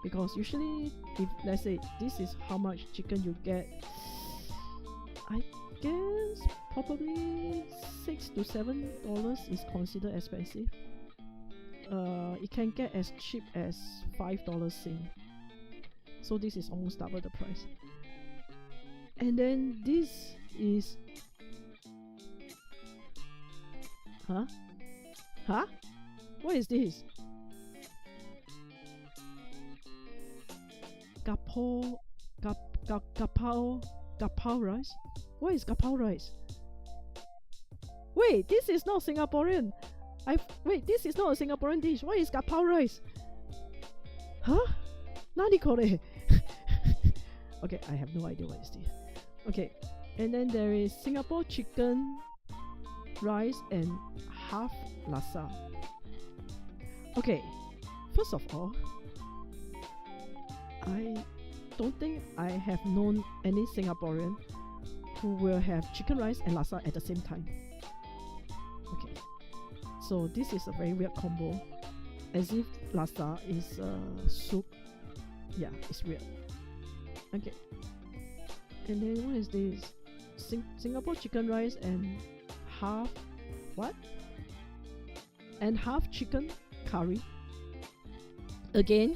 because usually, if let's say this is how much chicken you get, I guess probably $6 to $7 is considered expensive. It can get as cheap as $5 Sing. So this is almost double the price. And then this is Huh? What is this? Gapao rice? What is gapao rice? Wait, this is not Singaporean. Wait, this is not a Singaporean dish. What is gapao rice? Huh? Nani kore? Okay, I have no idea what is this. Okay, and then there is Singapore chicken rice and half laksa. Okay, first of all, I don't think I have known any Singaporean who will have chicken rice and laksa at the same time. Okay, so this is a very weird combo, as if laksa is soup. Yeah, it's weird. Okay, and then what is this? Singapore chicken rice and half what? And half chicken curry. Again,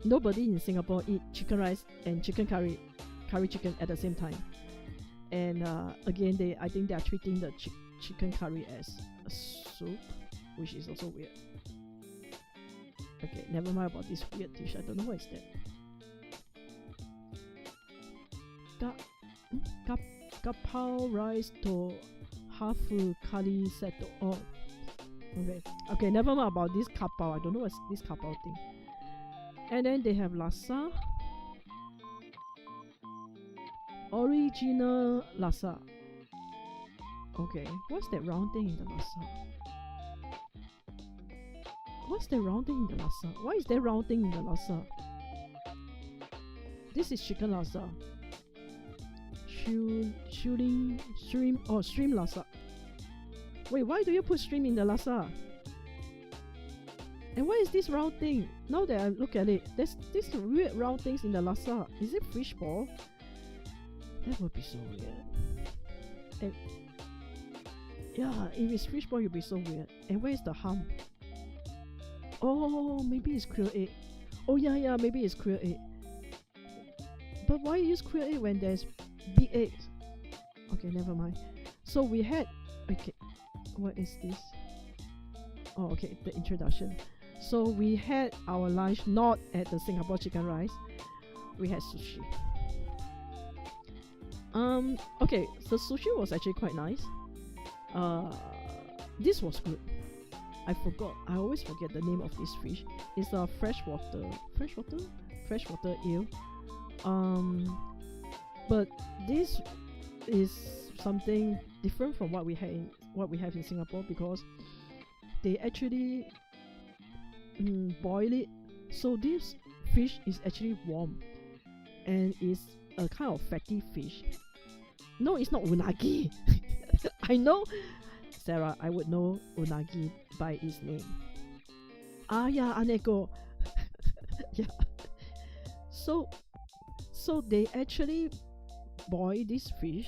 nobody in Singapore eat chicken rice and chicken curry chicken at the same time. And again, I think they are treating the chicken curry as a soup, which is also weird. Okay, never mind about this weird dish. I don't know what is that. Gapao rice to hafu kari seto. Oh, okay. Okay, never mind about this kapao. I don't know what's this kapao thing. And then they have lasa. Original lasa. Okay, what's that round thing in the lasa? What's the round thing in the lasa? Why is there round thing in the lasa? This is chicken lasa. Shrimp lasa. Wait, why do you put shrimp in the lasa? And what is this round thing? Now that I look at it, there's this weird round things in the lasa. Is it fish ball? That would be so weird. And yeah, if it's fish ball, it would be so weird. And where is the ham? Oh, maybe it's quail egg. Oh yeah, maybe it's quail egg. But why use quail egg when there's big eggs? Okay, never mind. So we had, okay, what is this? Oh, okay, the introduction. So we had our lunch not at the Singapore chicken rice. We had sushi. Okay, the sushi was actually quite nice. This was good. I forgot. I always forget the name of this fish. It's a freshwater eel. But this is something different from what we have in Singapore, because they actually boil it. So this fish is actually warm and is a kind of fatty fish. No, it's not unagi. I know, Sarah, I would know unagi by its name. Ah yeah, aneko. Yeah. So they actually boil this fish,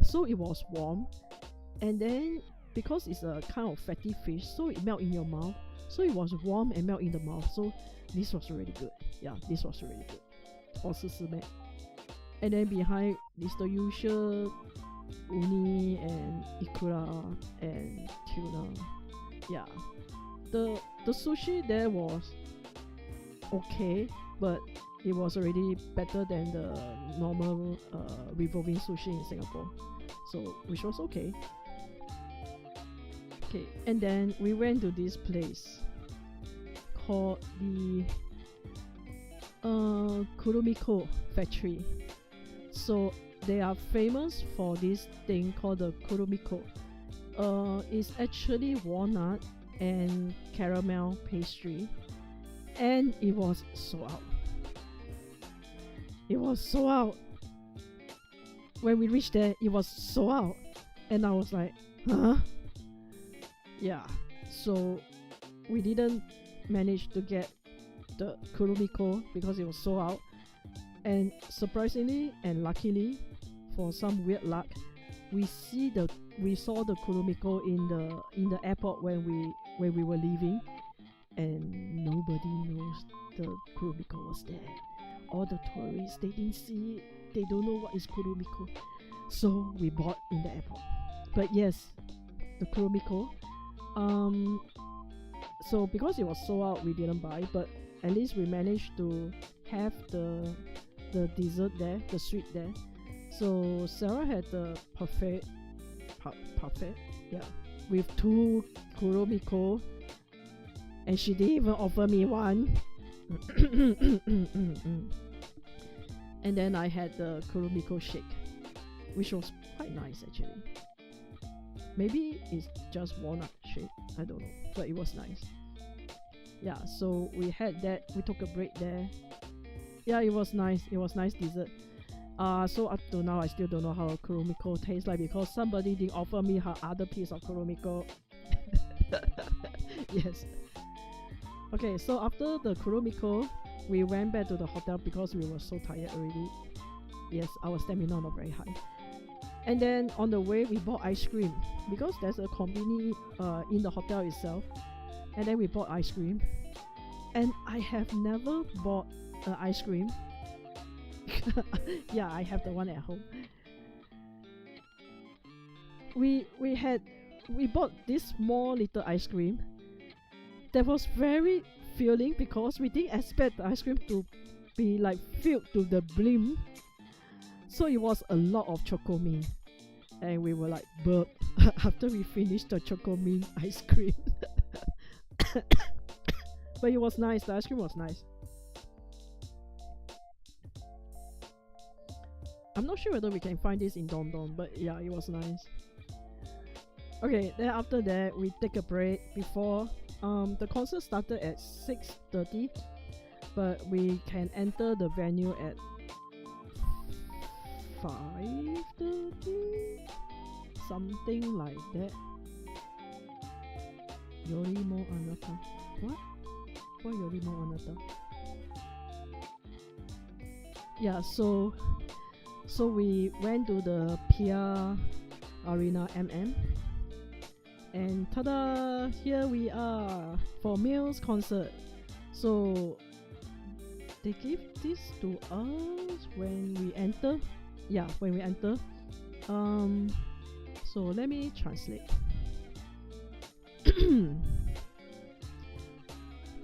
so it was warm, and then because it's a kind of fatty fish, so it melt in your mouth. So it was warm and melt in the mouth. So this was really good. Yeah, this was really good. 我试试咩? And then behind is the usual uni and ikura and tuna. Yeah, the sushi there was okay, but it was already better than the normal revolving sushi in Singapore, so which was okay. Okay, and then we went to this place called the Kurumiko factory. So they are famous for this thing called the Kurumiko. It's actually walnut and caramel pastry, and it was sold out. It was sold out. When we reached there, it was sold out, and I was like, huh? Yeah, so we didn't manage to get the Kurumiko because it was sold out. And surprisingly and luckily, for some weird luck, we saw the Kurumiko in the airport when we were leaving, and nobody knows the Kurumiko was there. All the tourists, they didn't see it. They don't know what is Kurumiko. So we bought in the airport. But yes, the Kurumiko. So because it was sold out, we didn't buy, but at least we managed to have the dessert there, the sweet there. So Sarah had the parfait, yeah, with 2 Kurumiko, and she didn't even offer me one. And then I had the Kurumiko shake, which was quite nice actually. Maybe it's just walnut shake, I don't know, but it was nice. Yeah, so we had that. We took a break there. Yeah, it was nice. It was nice dessert. So up to now, I still don't know how a Kurumiko tastes like, because somebody didn't offer me her other piece of Kurumiko. Yes. Okay, so after the Kurumiko, we went back to the hotel because we were so tired already. Yes, our stamina not very high. And then on the way, we bought ice cream because there's a konbini in the hotel itself. And then we bought ice cream. And I have never bought ice cream. Yeah, I have the one at home. we bought this small little ice cream that was very filling because we didn't expect the ice cream to be like filled to the brim. So it was a lot of chocomint, and we were like burp after we finished the chocomint ice cream. But it was nice. The ice cream was nice. I'm not sure whether we can find this in Don Don, but yeah, it was nice. Okay, then after that we take a break before the concert started at 6:30, but we can enter the venue at 5:30, something like that. Yorimo Anata. What? What Yorimo Anata? Yeah, so we went to the Pia Arena MM, and tada! Here we are for Mills concert. So they give this to us when we enter. Yeah, when we enter. So let me translate.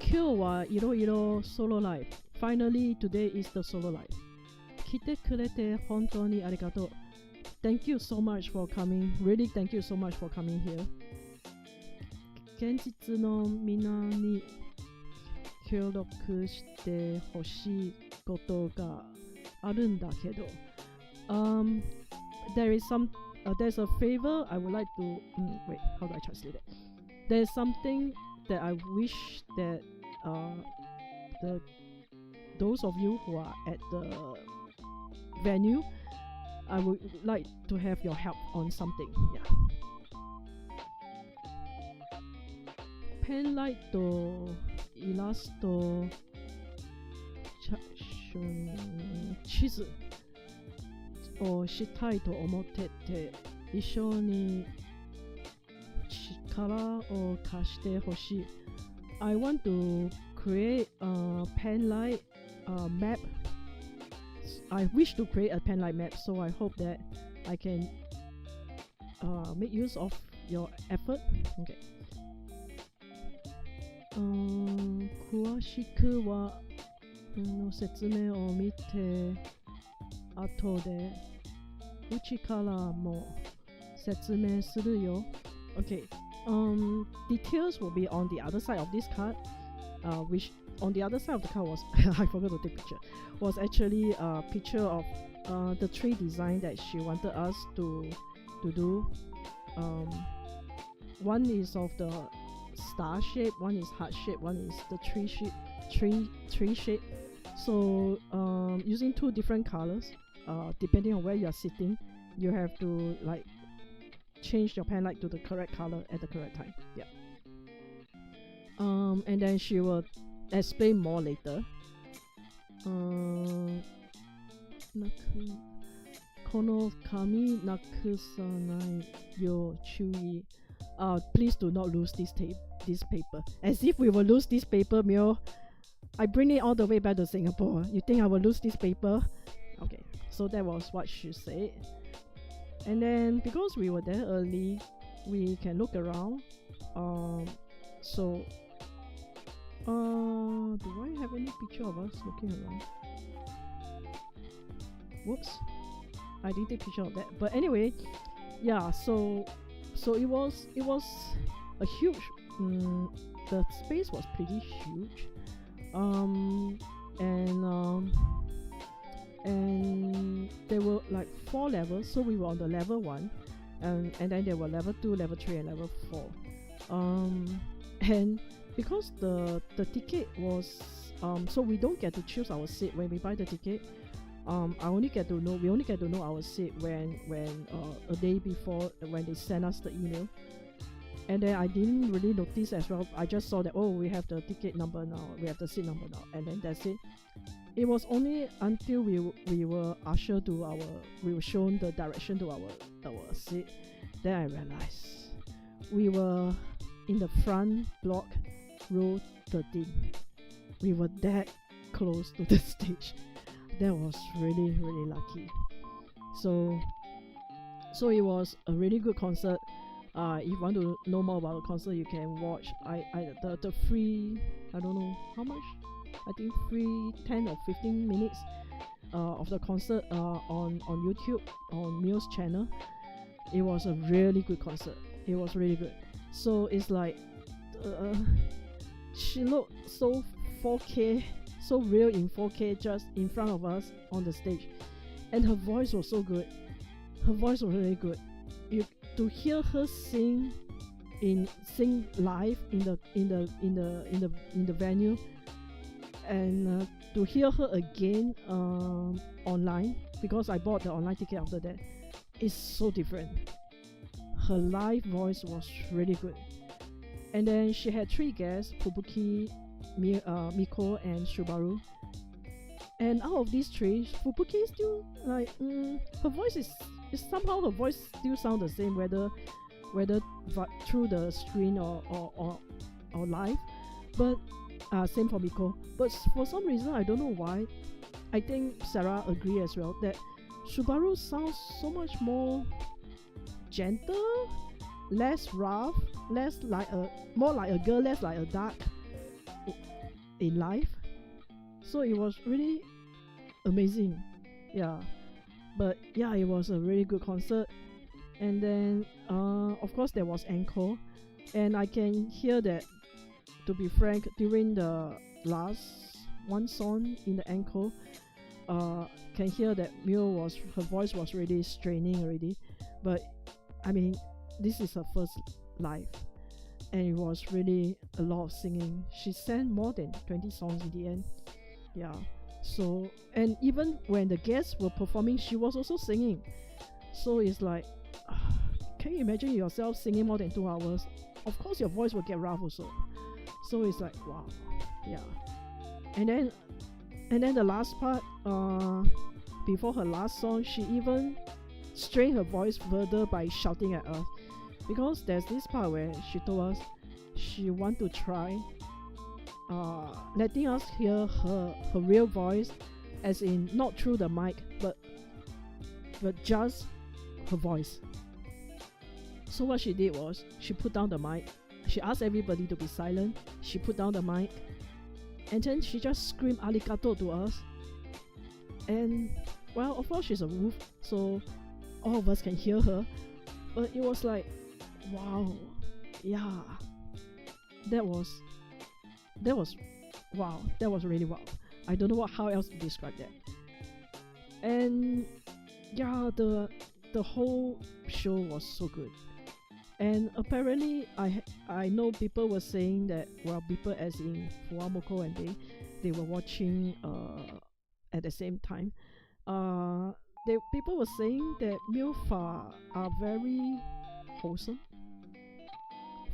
今日はいろいろソロライブ。Finally, today is the solo live. 来てくれて本当にありがとう。Thank you so much for coming. Really, thank you so much for coming here. 現実のみんなに協力してほしいことがあるんだけど。There's a favor I would like to. Wait, how do I translate it? There's something that I wish that those of you who are at the venue, I would like to have your help on something. Yeah. Pen light とイラスト、地図をしたいと思ってて、一緒に力を貸してほしい。I want to create a pen light map. I wish to create a pen light map, so I hope that I can make use of your effort. Okay. 詳しくは説明を見て後でうちからも説明するよ。Okay. Details will be on the other side of this card. Which on the other side of the card was I forgot to take picture. Was actually a picture of the tree design that she wanted us to do. One is of the star shape, one is heart shape, one is the tree shape. So using two different colors, depending on where you are sitting, you have to like change your pen light to the correct color at the correct time. Yeah. And then she will explain more later. この紙なくさないよう注意。Please do not lose this paper. As if we will lose this paper, Mio. I bring it all the way back to Singapore. You think I will lose this paper? Okay, so that was what she said. And then because we were there early, we can look around. So do I have any picture of us looking around? Whoops, I didn't take picture of that. But anyway, yeah. So it was a huge. The space was pretty huge. And there were like 4 levels, so we were on the level 1, and then there were level 2, level 3, and level 4. And because the ticket was so we don't get to choose our seat when we buy the ticket. We only get to know our seat when a day before, when they send us the email. And then I didn't really notice as well. I just saw that, oh, we have the ticket number now, we have the seat number now, and then that's it. It was only until we were ushered to we were shown the direction to our seat, then I realized we were in the front block, row 13. We were that close to the stage. That was really, really lucky. So So it was a really good concert. If you want to know more about the concert, you can watch. The free, I don't know how much. I think free 10 or 15 minutes of the concert on YouTube on Mio's channel. It was a really good concert. It was really good. So it's like she looked so 4K, so real in 4K, just in front of us on the stage, and her voice was so good. Her voice was really good. To hear her sing live in the venue, and to hear her again online, because I bought the online ticket after that, is so different. Her live voice was really good. And then she had 3 guests: Fubuki, Miko, and Subaru. And out of these 3, Fubuki is still like her voice is somehow, her voice still sounds the same, whether through the screen or live. But same for Miko. But for some reason, I don't know why, I think Sarah agree as well, that Subaru sounds so much more gentle, less rough, more like a girl, less like a duck in life. So it was really amazing. Yeah. But yeah, it was a really good concert. And then of course there was encore, and I can hear that, to be frank, during the last one song in the encore, can hear that her voice was really straining already. But I mean, this is her first live, and it was really a lot of singing. She sang more than 20 songs in the end. Yeah. So, and even when the guests were performing, she was also singing. So it's like, can you imagine yourself singing more than 2 hours? Of course your voice will get rough also. So it's like, wow. Yeah. And then the last part, before her last song, she even strained her voice further by shouting at us, because there's this part where she told us she want to try letting us hear her real voice, as in not through the mic, but just her voice. So what she did was, she put down the mic, she asked everybody to be silent, she put down the mic, and then she just screamed arigato to us. And well, of course she's a wolf, so all of us can hear her, but it was like, wow. Yeah, that was wow. That was really wow. I don't know how else to describe that. And yeah, the whole show was so good. And apparently I know people were saying that, well, people as in Fuamoko, and they were watching at the same time. People were saying that milfa are very wholesome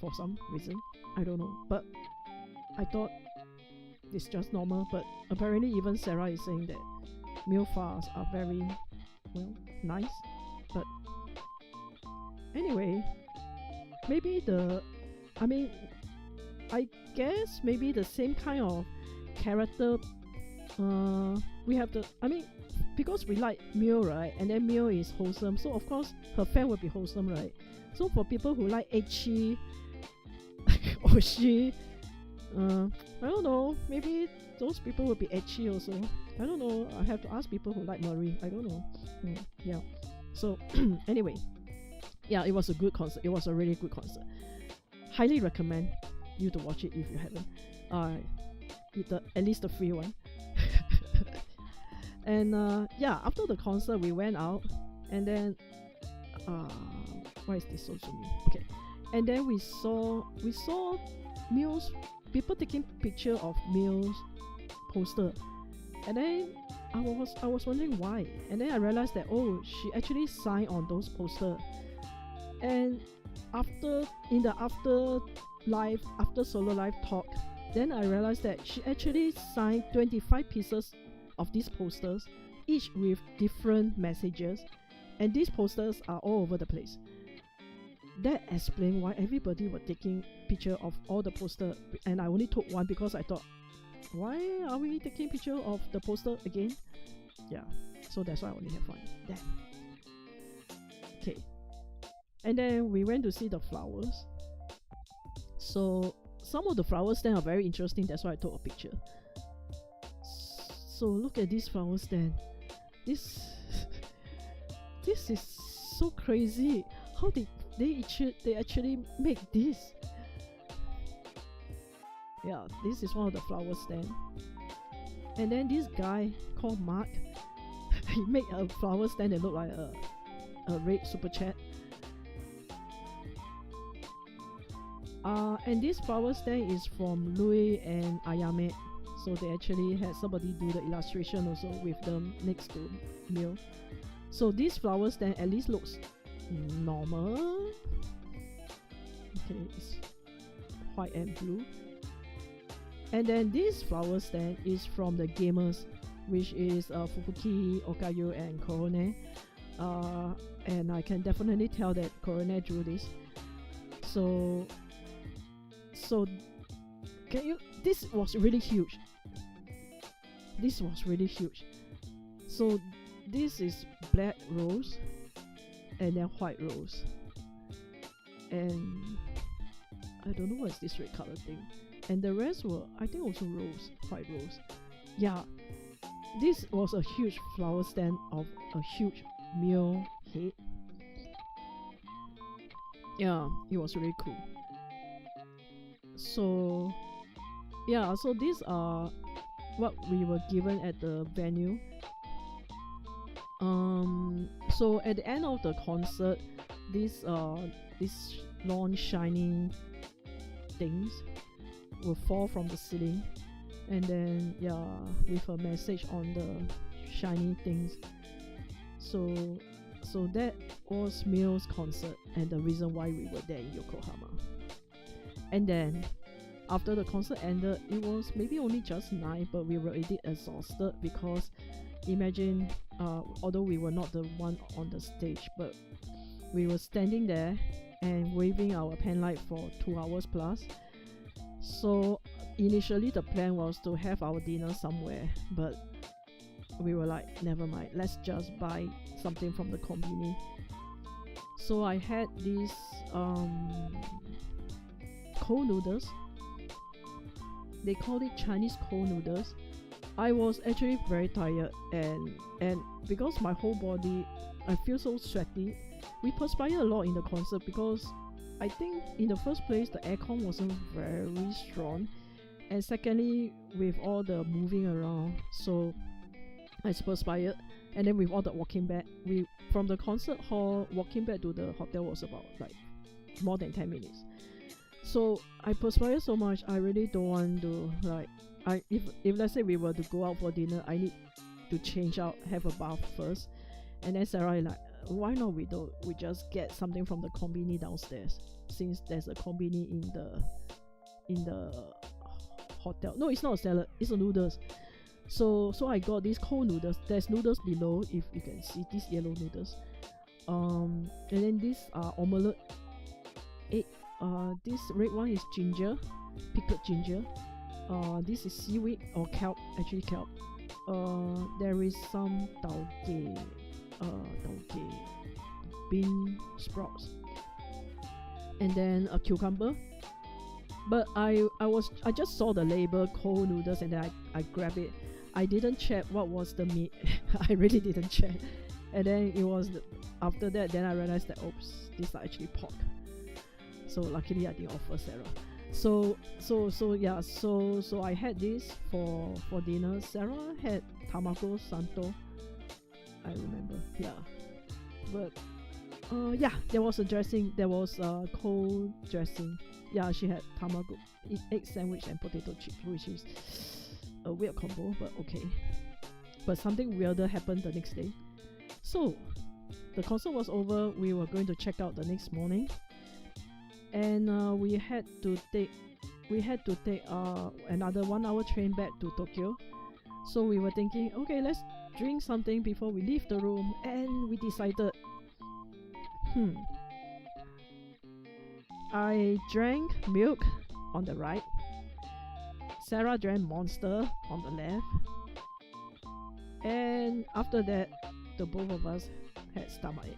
for some reason. I don't know, but I thought it's just normal. But apparently even Sarah is saying that milfas are very, well, nice. But anyway, maybe I guess maybe the same kind of character we have to, because we like Mio, right? And then Mio is wholesome, so of course her fan will be wholesome, right? So for people who like ecchi or she, I don't know, maybe those people will be ecchi also. I don't know, I have to ask people who like Marie. I don't know. Yeah. So anyway, yeah, it was a good concert. It was a really good concert. Highly recommend you to watch it if you haven't. At least the free one. And yeah, after the concert we went out, and then why is this so zoomy? Okay. And then we saw Mio's, people taking picture of Mio's poster, and then I was wondering why, and then I realized that, oh, she actually signed on those posters. And after solo live talk, then I realized that she actually signed 25 pieces of these posters, each with different messages, and these posters are all over the place. That explains why everybody was taking picture of all the poster, and I only took one because I thought, why are we taking picture of the poster again? Yeah, so that's why I only have one. Damn. Okay. And then we went to see the flowers. So some of the flowers stand are very interesting. That's why I took a picture. So look at this flower stand. This this is so crazy. How did they actually make this? Yeah, this is one of the flower stand. And then this guy called Mark, he made a flower stand that looked like a red super chat. And this flower stand is from Louis and Ayame. So they actually had somebody do the illustration also with them next to Mio. So this flower stand at least looks normal. Okay, it's white and blue. And then this flower stand is from the gamers, which is Fufuki, Okayu, and Korone. And I can definitely tell that Korone drew this. So can you? This was really huge. This was really huge. So this is black rose, and then white rose, and I don't know what's this red color thing. And the rest were, I think, also rose, white rose. Yeah, this was a huge flower stand of a huge male head. Yeah, it was really cool. So yeah, so these are what we were given at the venue. So at the end of the concert, this long shiny things will fall from the ceiling, and then yeah, with a message on the shiny things. So that was Mio's concert and the reason why we were there in Yokohama. And then after the concert ended, it was maybe only just 9, but we were already exhausted because imagine, although we were not the one on the stage, but we were standing there and waving our pen light for 2 hours plus. So initially the plan was to have our dinner somewhere, but we were like, never mind, let's just buy something from the konbini. So I had these cold noodles. They called it Chinese cold noodles. I was actually very tired, and because my whole body, I feel so sweaty. We perspired a lot in the concert because I think in the first place the aircon wasn't very strong, and secondly with all the moving around, so I perspired. And then with all the walking back, we from the concert hall walking back to the hotel was about like more than 10 minutes. So I perspired so much. I really don't want to, like, if let's say we were to go out for dinner, I need to change out, have a bath first. And then Sarah is like, why not we just get something from the konbini downstairs, since there's a konbini in the hotel. No, it's not a salad, it's a noodles. So I got these cold noodles. There's noodles below, if you can see these yellow noodles. And then these are omelette egg. This red one is ginger, pickled ginger. This is seaweed or kelp, actually kelp. There is some tauge, bean sprouts, and then a cucumber. But I just saw the label cold noodles and then I grabbed it. I didn't check what was the meat. I really didn't check. And then it was after that, then I realized that oops, these are actually pork. So luckily I didn't offer Sarah. So I had this for dinner. Sarah had tamago santo, I remember. Yeah, but yeah, there was a dressing. There was a cold dressing. Yeah, she had tamago, egg sandwich and potato chip, which is a weird combo, but okay. But something weirder happened the next day. So the concert was over. We were going to check out the next morning, and we had to take another 1 hour train back to Tokyo. So we were thinking, okay, let's drink something before we leave the room, and we decided, I drank milk on the right, Sarah drank Monster on the left, and after that the both of us had stomachache.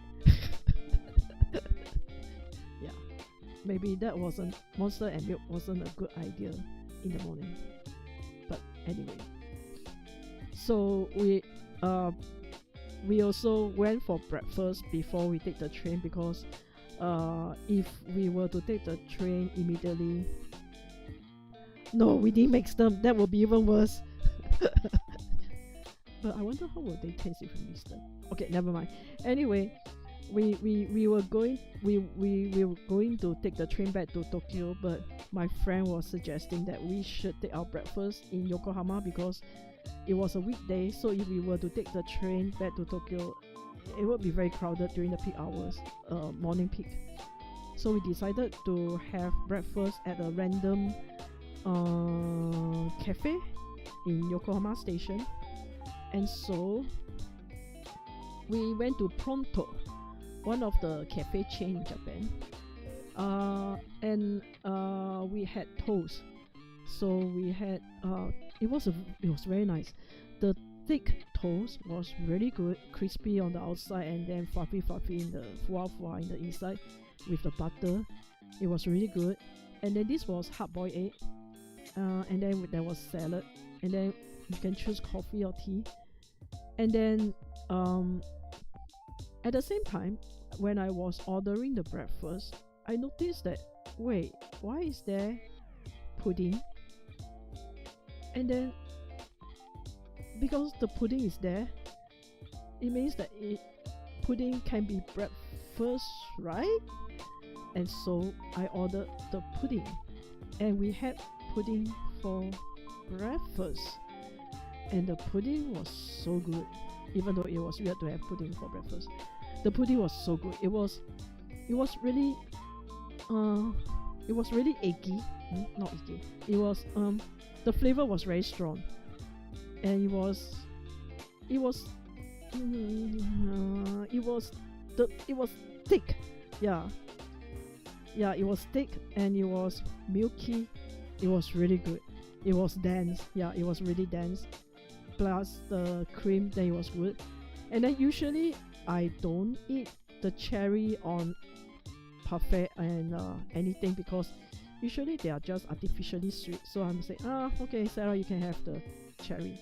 maybe that wasn't Monster and milk wasn't a good idea in the morning. But anyway, so we also went for breakfast before we take the train, because if we were to take the train immediately, no, we didn't mix them. That would be even worse. But I wonder how would they taste if we mix them. Okay, never mind. Anyway, we were going to take the train back to Tokyo, but my friend was suggesting that we should take our breakfast in Yokohama because it was a weekday. So if we were to take the train back to Tokyo, it would be very crowded during the peak hours, morning peak. So we decided to have breakfast at a random cafe in Yokohama station. And so we went to Pronto, one of the cafe chain in Japan, and we had toast. So we had it was very nice. The thick toast was really good, crispy on the outside and then fluffy in the fua in the inside with the butter. It was really good. And then this was hard-boiled egg, and then there was salad, and then you can choose coffee or tea. And then at the same time, when I was ordering the breakfast, I noticed that, wait, why is there pudding? And then because the pudding is there, it means that pudding can be breakfast, right? And so I ordered the pudding, and we had pudding for breakfast. And the pudding was so good, even though it was weird to have pudding for breakfast. The pudding was so good. It was really eggy. Not eggy. It was the flavor was very strong, and it was thick. Yeah, it was thick and it was milky. It was really good. It was dense. Yeah, it was really dense. Plus the cream, then it was good. And then usually I don't eat the cherry on parfait and anything, because usually they are just artificially sweet. So I'm saying, okay, Sarah, you can have the cherry.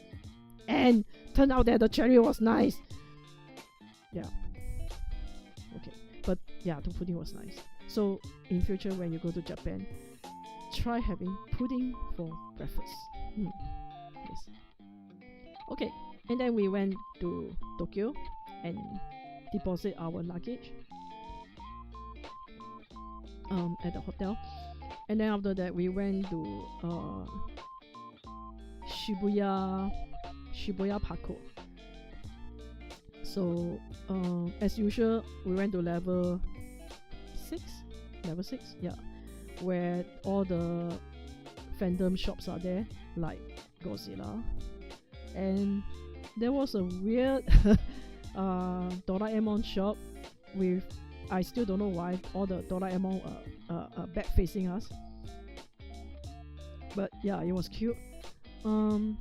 And turned out that the cherry was nice. Yeah. Okay. But yeah, the pudding was nice. So in future when you go to Japan, try having pudding for breakfast. Yes. Okay. And then we went to Tokyo and deposit our luggage at the hotel. And then after that we went to Shibuya Parko. So as usual, we went to level 6, yeah, where all the fandom shops are there, like Godzilla. And there was a weird Doraemon shop with, I still don't know why, all the Doraemon back facing us. But yeah, it was cute. And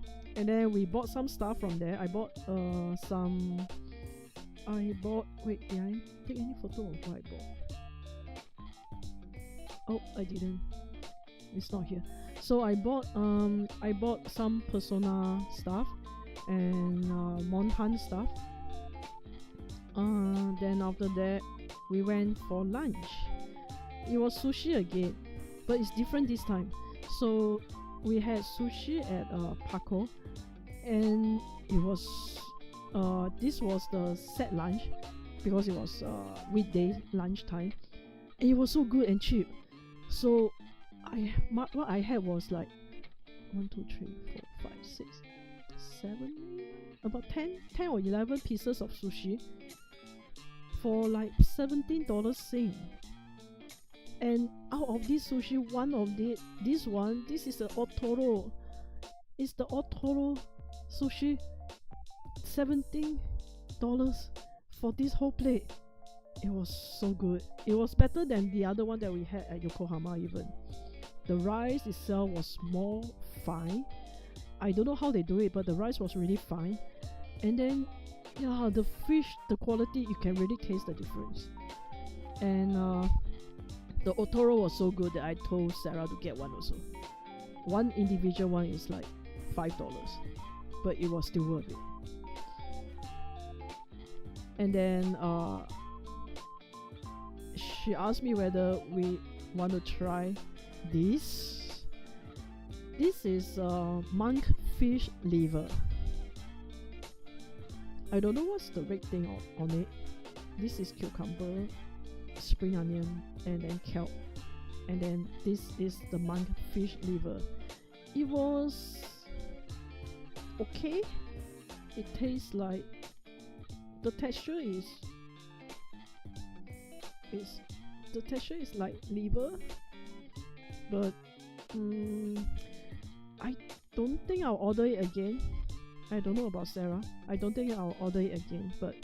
then we bought some stuff from there. I bought wait, did I take any photo of what I bought? Oh, I didn't. It's not here. So I bought some Persona stuff and Monhan stuff. Then after that we went for lunch. It was sushi again, but it's different this time. So we had sushi at Paco, and it was this was the set lunch because it was weekday lunchtime, and it was so good and cheap. So what I had was like 1, 2, 3, 4, 5, 6, 7, about 10 or 11 pieces of sushi for like $17 Sing. And out of this sushi, this is the Otoro. It's the Otoro sushi. $17 for this whole plate. It was so good. It was better than the other one that we had at Yokohama even. The rice itself was more fine. I don't know how they do it, but the rice was really fine. And then, yeah, the fish, the quality, you can really taste the difference. And the otoro was so good that I told Sarah to get one also. One individual one is like $5, but it was still worth it. And then she asked me whether we want to try this. This is monkfish liver. I don't know what's the red thing on it. This is cucumber, spring onion, and then kelp. And then this is the monkfish liver. It was okay. It tastes like, the texture is like liver, but I don't think I'll order it again. I don't know about Sarah. I don't think I'll order it again, but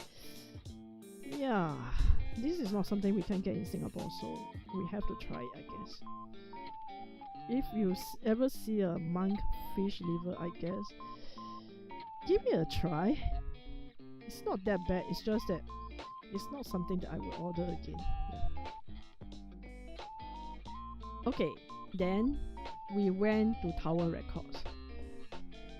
yeah, this is not something we can get in Singapore, so we have to try it, I guess. If you ever see a monkfish liver, I guess, give it a try. It's not that bad, it's just that it's not something that I will order again. Yeah. Okay, then we went to Tower Records.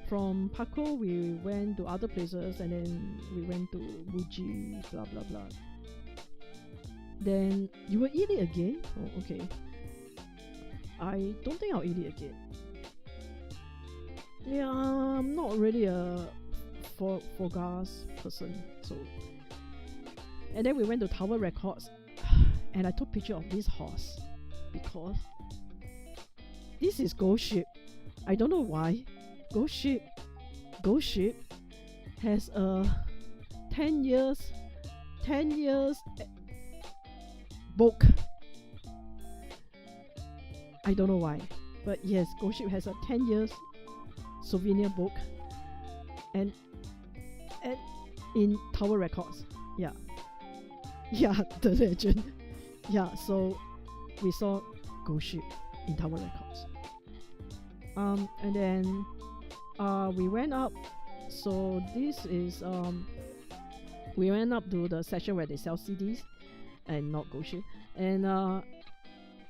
From Paco, we went to other places, and then we went to Muji, blah blah blah. Then you will eat it again? Oh, okay. I don't think I'll eat it again. Yeah, I'm not really a foie person, so. And then we went to Tower Records, and I took picture of this horse because this is Ghost Ship. I don't know why. Ghost Ship has a 10 years book. I don't know why, but yes, Ghost Ship has a 10 years souvenir book, and in Tower Records. Yeah, the legend. Yeah, so we saw Ghost Ship in Tower Records. And then we went up. So this is we went up to the section where they sell CDs and not Ghost Ship. And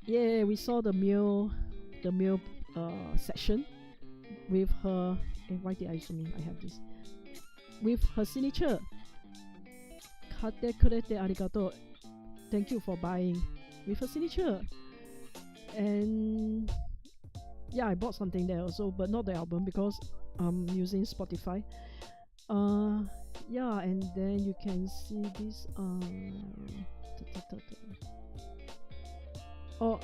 yeah, we saw the male section with her. Why did I zoom in? I have this with her signature. Kate kurete arigato. Thank you for buying, with her signature. And yeah, I bought something there also, but not the album because I'm using Spotify. Yeah, and then you can see this. All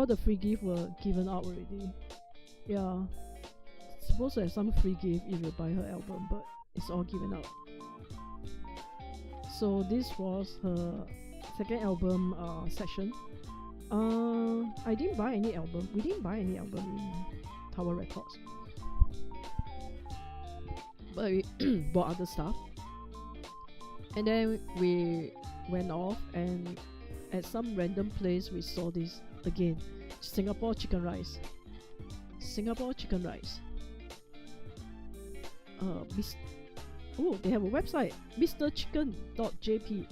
the free gifts were given out already. Yeah, supposed to have some free gift if you buy her album, but it's all given out. So this was her second album section. I didn't buy any album. We didn't buy any album in Tower Records, but we bought other stuff. And then we went off, and at some random place we saw this again. Singapore chicken rice. They have a website, mrchicken.jp.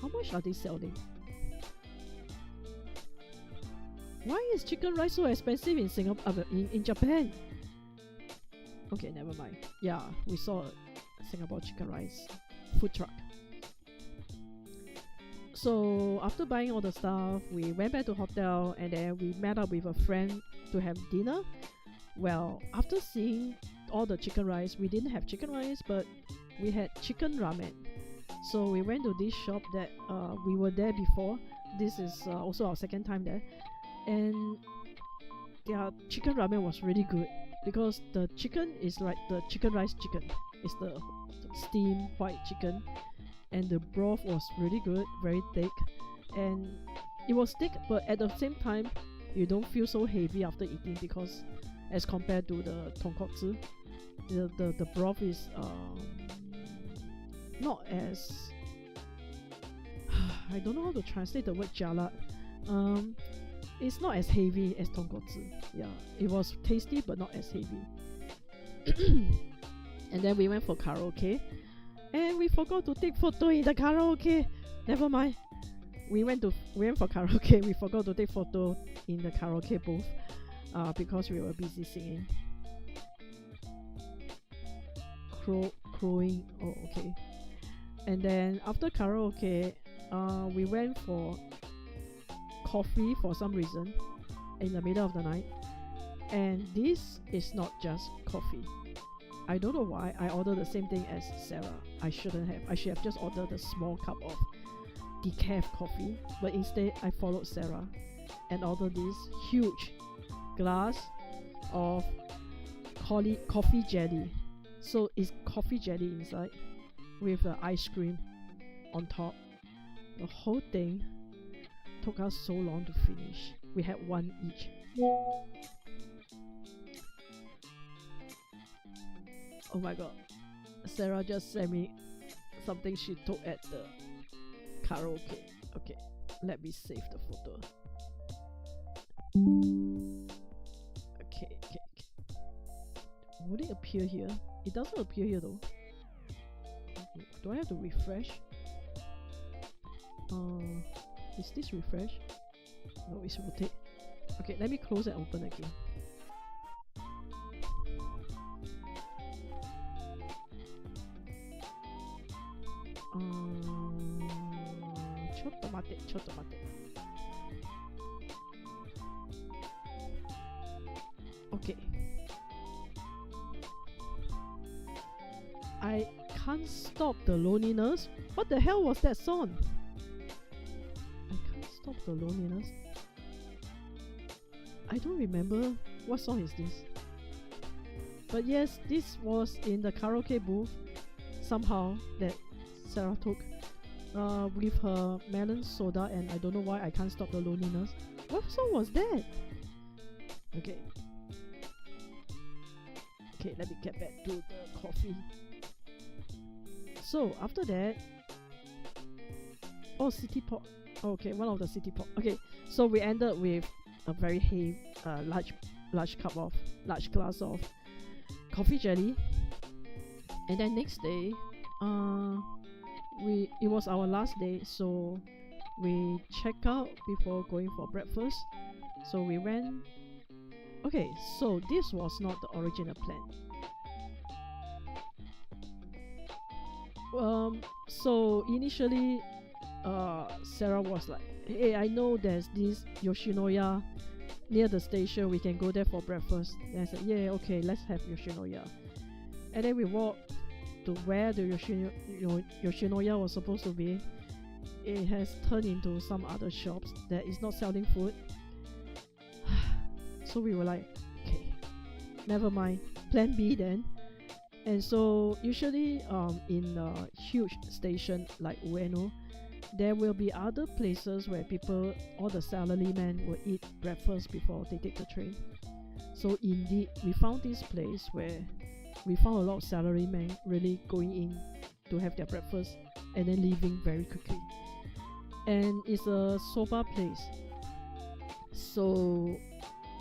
How much are they selling? Why is chicken rice so expensive in Singapore? In Japan? Okay, never mind. Yeah, we saw a Singapore chicken rice food truck. So after buying all the stuff, we went back to hotel, and then we met up with a friend to have dinner. Well, after seeing all the chicken rice, we didn't have chicken rice, but we had chicken ramen. So we went to this shop that we were there before. This is also our second time there, and their chicken ramen was really good because the chicken is like the chicken rice chicken. It's the steamed white chicken, and the broth was really good, very thick, and it was thick, but at the same time you don't feel so heavy after eating, because as compared to the tonkotsu, the broth is not as I don't know how to translate the word jialat. It's not as heavy as tonkotsu. Yeah, it was tasty but not as heavy. And then we went for karaoke, and we forgot to take photo in the karaoke. Never mind. we went for karaoke. We forgot to take photo in the karaoke booth because we were busy singing. Crowing. Oh, okay. And then after karaoke, we went for coffee for some reason in the middle of the night. And this is not just coffee. I don't know why I ordered the same thing as Sarah. I shouldn't have. I should have just ordered a small cup of decaf coffee, but instead I followed Sarah and ordered this huge glass of coffee jelly. So it's coffee jelly inside with the ice cream on top. The whole thing took us so long to finish. We had one each. Oh my god, Sarah just sent me something she took at the karaoke. Okay, let me save the photo. Okay. Would it appear here? It doesn't appear here though. Do I have to refresh? Is this refresh? No, it's rotate. Okay, let me close and open again.ちょっと待って. Okay. I can't stop the loneliness. What the hell was that song? I can't stop the loneliness. I don't remember what song is this. But yes, this was in the karaoke booth somehow that Sarah took with her melon soda, and I don't know why I can't stop the loneliness. What song was that? Okay, let me get back to the coffee. So after that, city pop. Okay, one of the city pop. Okay, so we ended with a very heavy, large glass of coffee jelly, and then next day, it was our last day, so we checked out before going for breakfast. So we went. Okay, so this was not the original plan. So initially, Sarah was like, "Hey, I know there's this Yoshinoya near the station. We can go there for breakfast." And I said, "Yeah, okay, let's have Yoshinoya." And then we walked to where the Yoshinoya was supposed to be. It has turned into some other shops that is not selling food. So we were like, okay, never mind, plan B then. And so usually in a huge station like Ueno, there will be other places where all the salarymen will eat breakfast before they take the train. So indeed, we found this place where we found a lot of salarymen really going in to have their breakfast and then leaving very quickly. And it's a soba place. So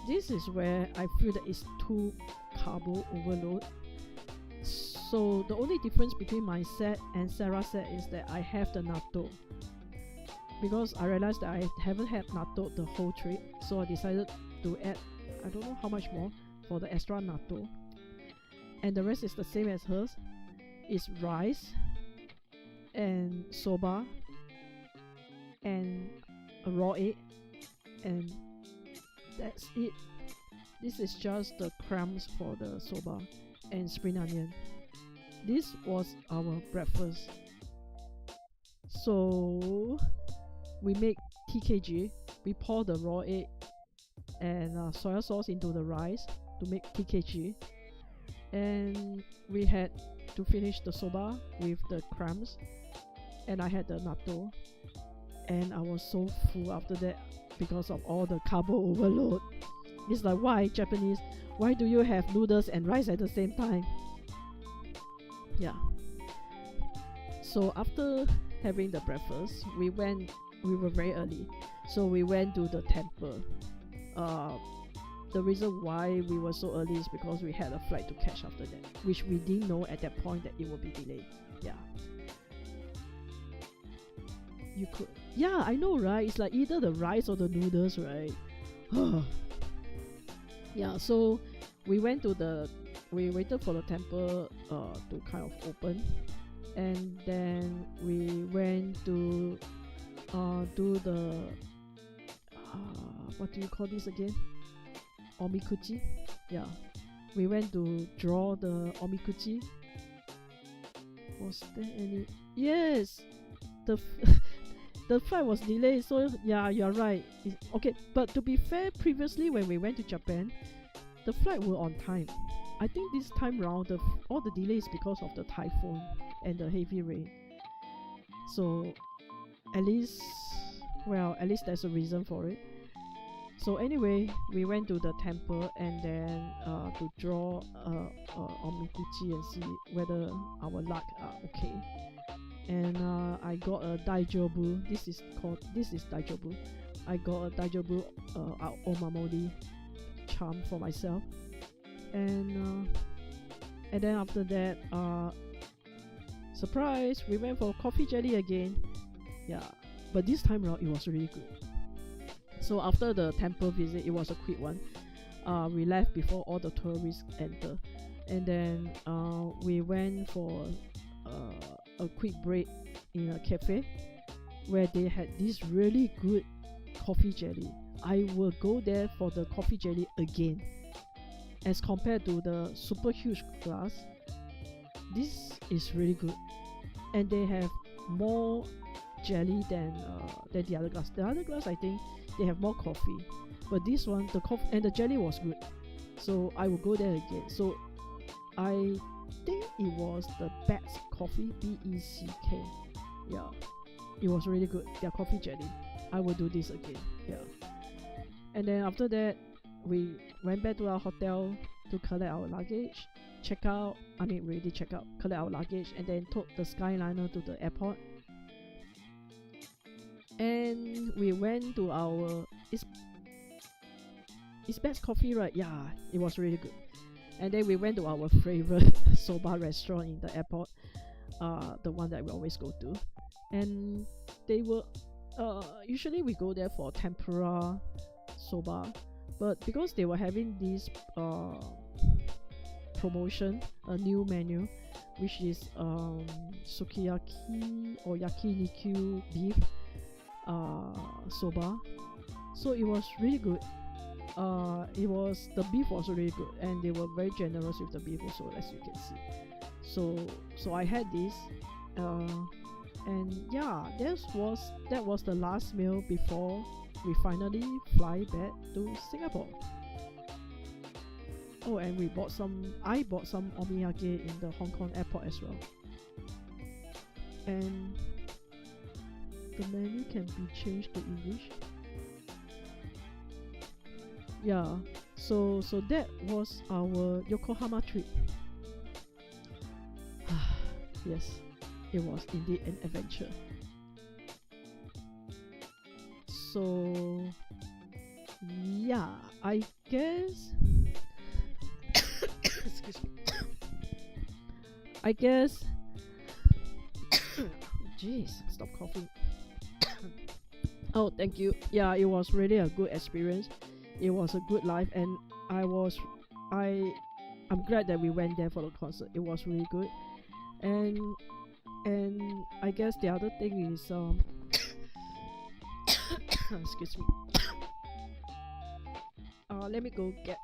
this is where I feel that it's too carbo overload. So the only difference between my set and Sarah's set is that I have the natto. Because I realized that I haven't had natto the whole trip, so I decided to add, I don't know how much more, for the extra natto. And the rest is the same as hers. It's rice and soba and a raw egg, and that's it. This is just the crumbs for the soba and spring onion. This was our breakfast. So we make TKG. We pour the raw egg and soya sauce into the rice to make TKG. And we had to finish the soba with the crumbs, and I had the natto, and I was so full after that because of all the carbo overload. It's like, why Japanese? Why do you have noodles and rice at the same time? Yeah. So after having the breakfast, we were very early, so we went to the temple. The reason why we were so early is because we had a flight to catch after that, which we didn't know at that point that it would be delayed. Yeah. You could, yeah, I know, right? It's like either the rice or the noodles, right? Yeah, so we went to the, we waited for the temple to kind of open, and then we went to do the what do you call this again? Omikuchi. Yeah, we went to draw the omikuchi. Was there any? Yes, the the flight was delayed, so yeah, you're right. Okay, but to be fair, previously when we went to Japan, the flight were on time. I think this time round, all the delays because of the typhoon and the heavy rain. So at least, well, at least there's a reason for it. So anyway, we went to the temple and then to draw omikuchi and see whether our luck are okay. And I got a daijobu. This is daijobu. I got a daijobu omamori charm for myself. And then after that, surprise, we went for coffee jelly again. Yeah, but this time around it was really good. So after the temple visit, it was a quick one. We left before all the tourists enter, and then we went for a quick break in a cafe where they had this really good coffee jelly. I will go there for the coffee jelly again. As compared to the super huge glass, this is really good, and they have more jelly than the other glass. The other glass, I think they have more coffee, but this one, the coffee and the jelly was good, so I will go there again. So I think it was the Beck's coffee, BECK. Yeah, it was really good, their coffee jelly. I will do this again. Yeah, and then after that, we went back to our hotel to collect our luggage, check out. I mean, we already check out, collect our luggage, and then took the Skyliner to the airport. And we went to our it's Best Coffee, right? Yeah, it was really good. And then we went to our favorite soba restaurant in the airport, the one that we always go to. And they were usually we go there for tempura soba, but because they were having this promotion, a new menu, which is sukiyaki or yakiniku beef soba, so it was really good. The beef was really good, and they were very generous with the beef also, as you can see. So I had this, and yeah, that was the last meal before we finally fly back to Singapore. Oh, and I bought some omiyage in the Hong Kong airport as well. And the menu can be changed to English. Yeah, so that was our Yokohama trip. Yes, it was indeed an adventure. So yeah, I guess excuse me. I guess jeez, stop coughing. Oh, thank you. Yeah, it was really a good experience. It was a good life, and I'm glad that we went there for the concert. It was really good. And I guess the other thing is excuse me. Let me go get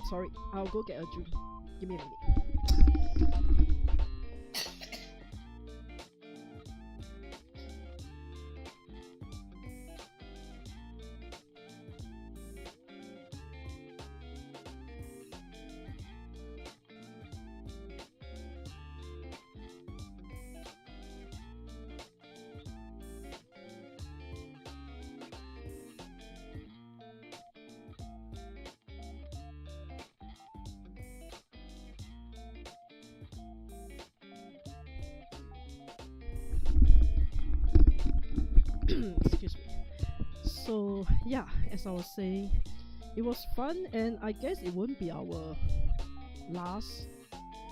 sorry, I'll go get a drink. Give me a minute. Excuse me. So yeah, as I was saying, it was fun, and I guess it won't be our last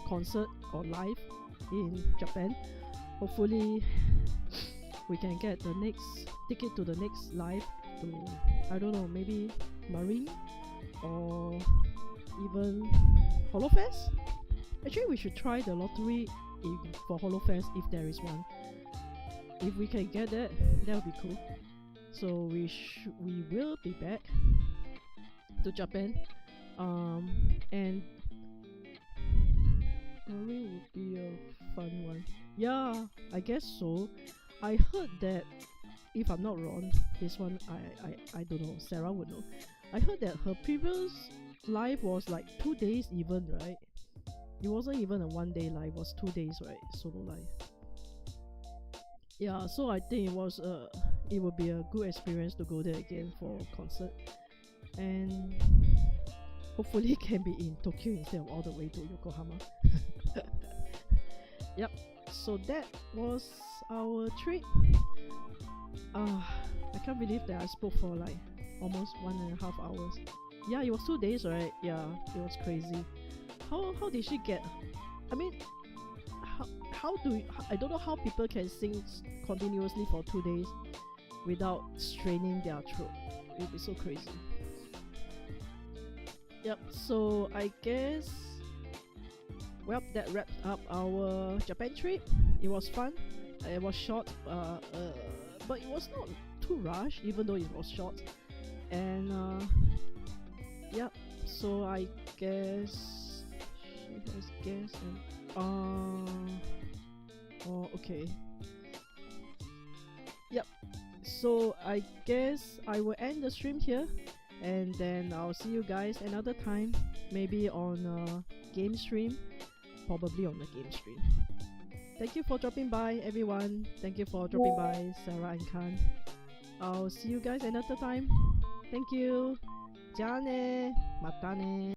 concert or live in Japan. Hopefully we can get the next ticket to the next live to, I don't know, maybe Marine or even HoloFest. Actually, we should try the lottery for HoloFest if there is one. If we can get that, that would be cool. So we will be back to Japan, and Norway would be a fun one. Yeah, I guess so. I heard that, if I'm not wrong, this one I don't know. Sarah would know. I heard that her previous live was like 2 days even, right? It wasn't even a 1 day live, it was 2 days, right? Solo live. Yeah, so I think it would be a good experience to go there again for concert, and hopefully it can be in Tokyo instead of all the way to Yokohama. Yep. So that was our trip. I can't believe that I spoke for like almost 1.5 hours. Yeah, it was 2 days, right? Yeah, it was crazy. How did she get? I mean, I don't know how people can sing continuously for 2 days without straining their throat. It would be so crazy. Yep. So I guess, well, that wrapped up our Japan trip. It was fun. It was short, but it was not too rushed, even though it was short. And yep. So I guess she has guessed, and oh, okay. Yep. So I guess I will end the stream here, and then I'll see you guys another time, maybe on a game stream, probably on the game stream. Thank you for dropping by, everyone. Thank you for dropping by, Sarah and Khan. I'll see you guys another time. Thank you. じゃあね。またね。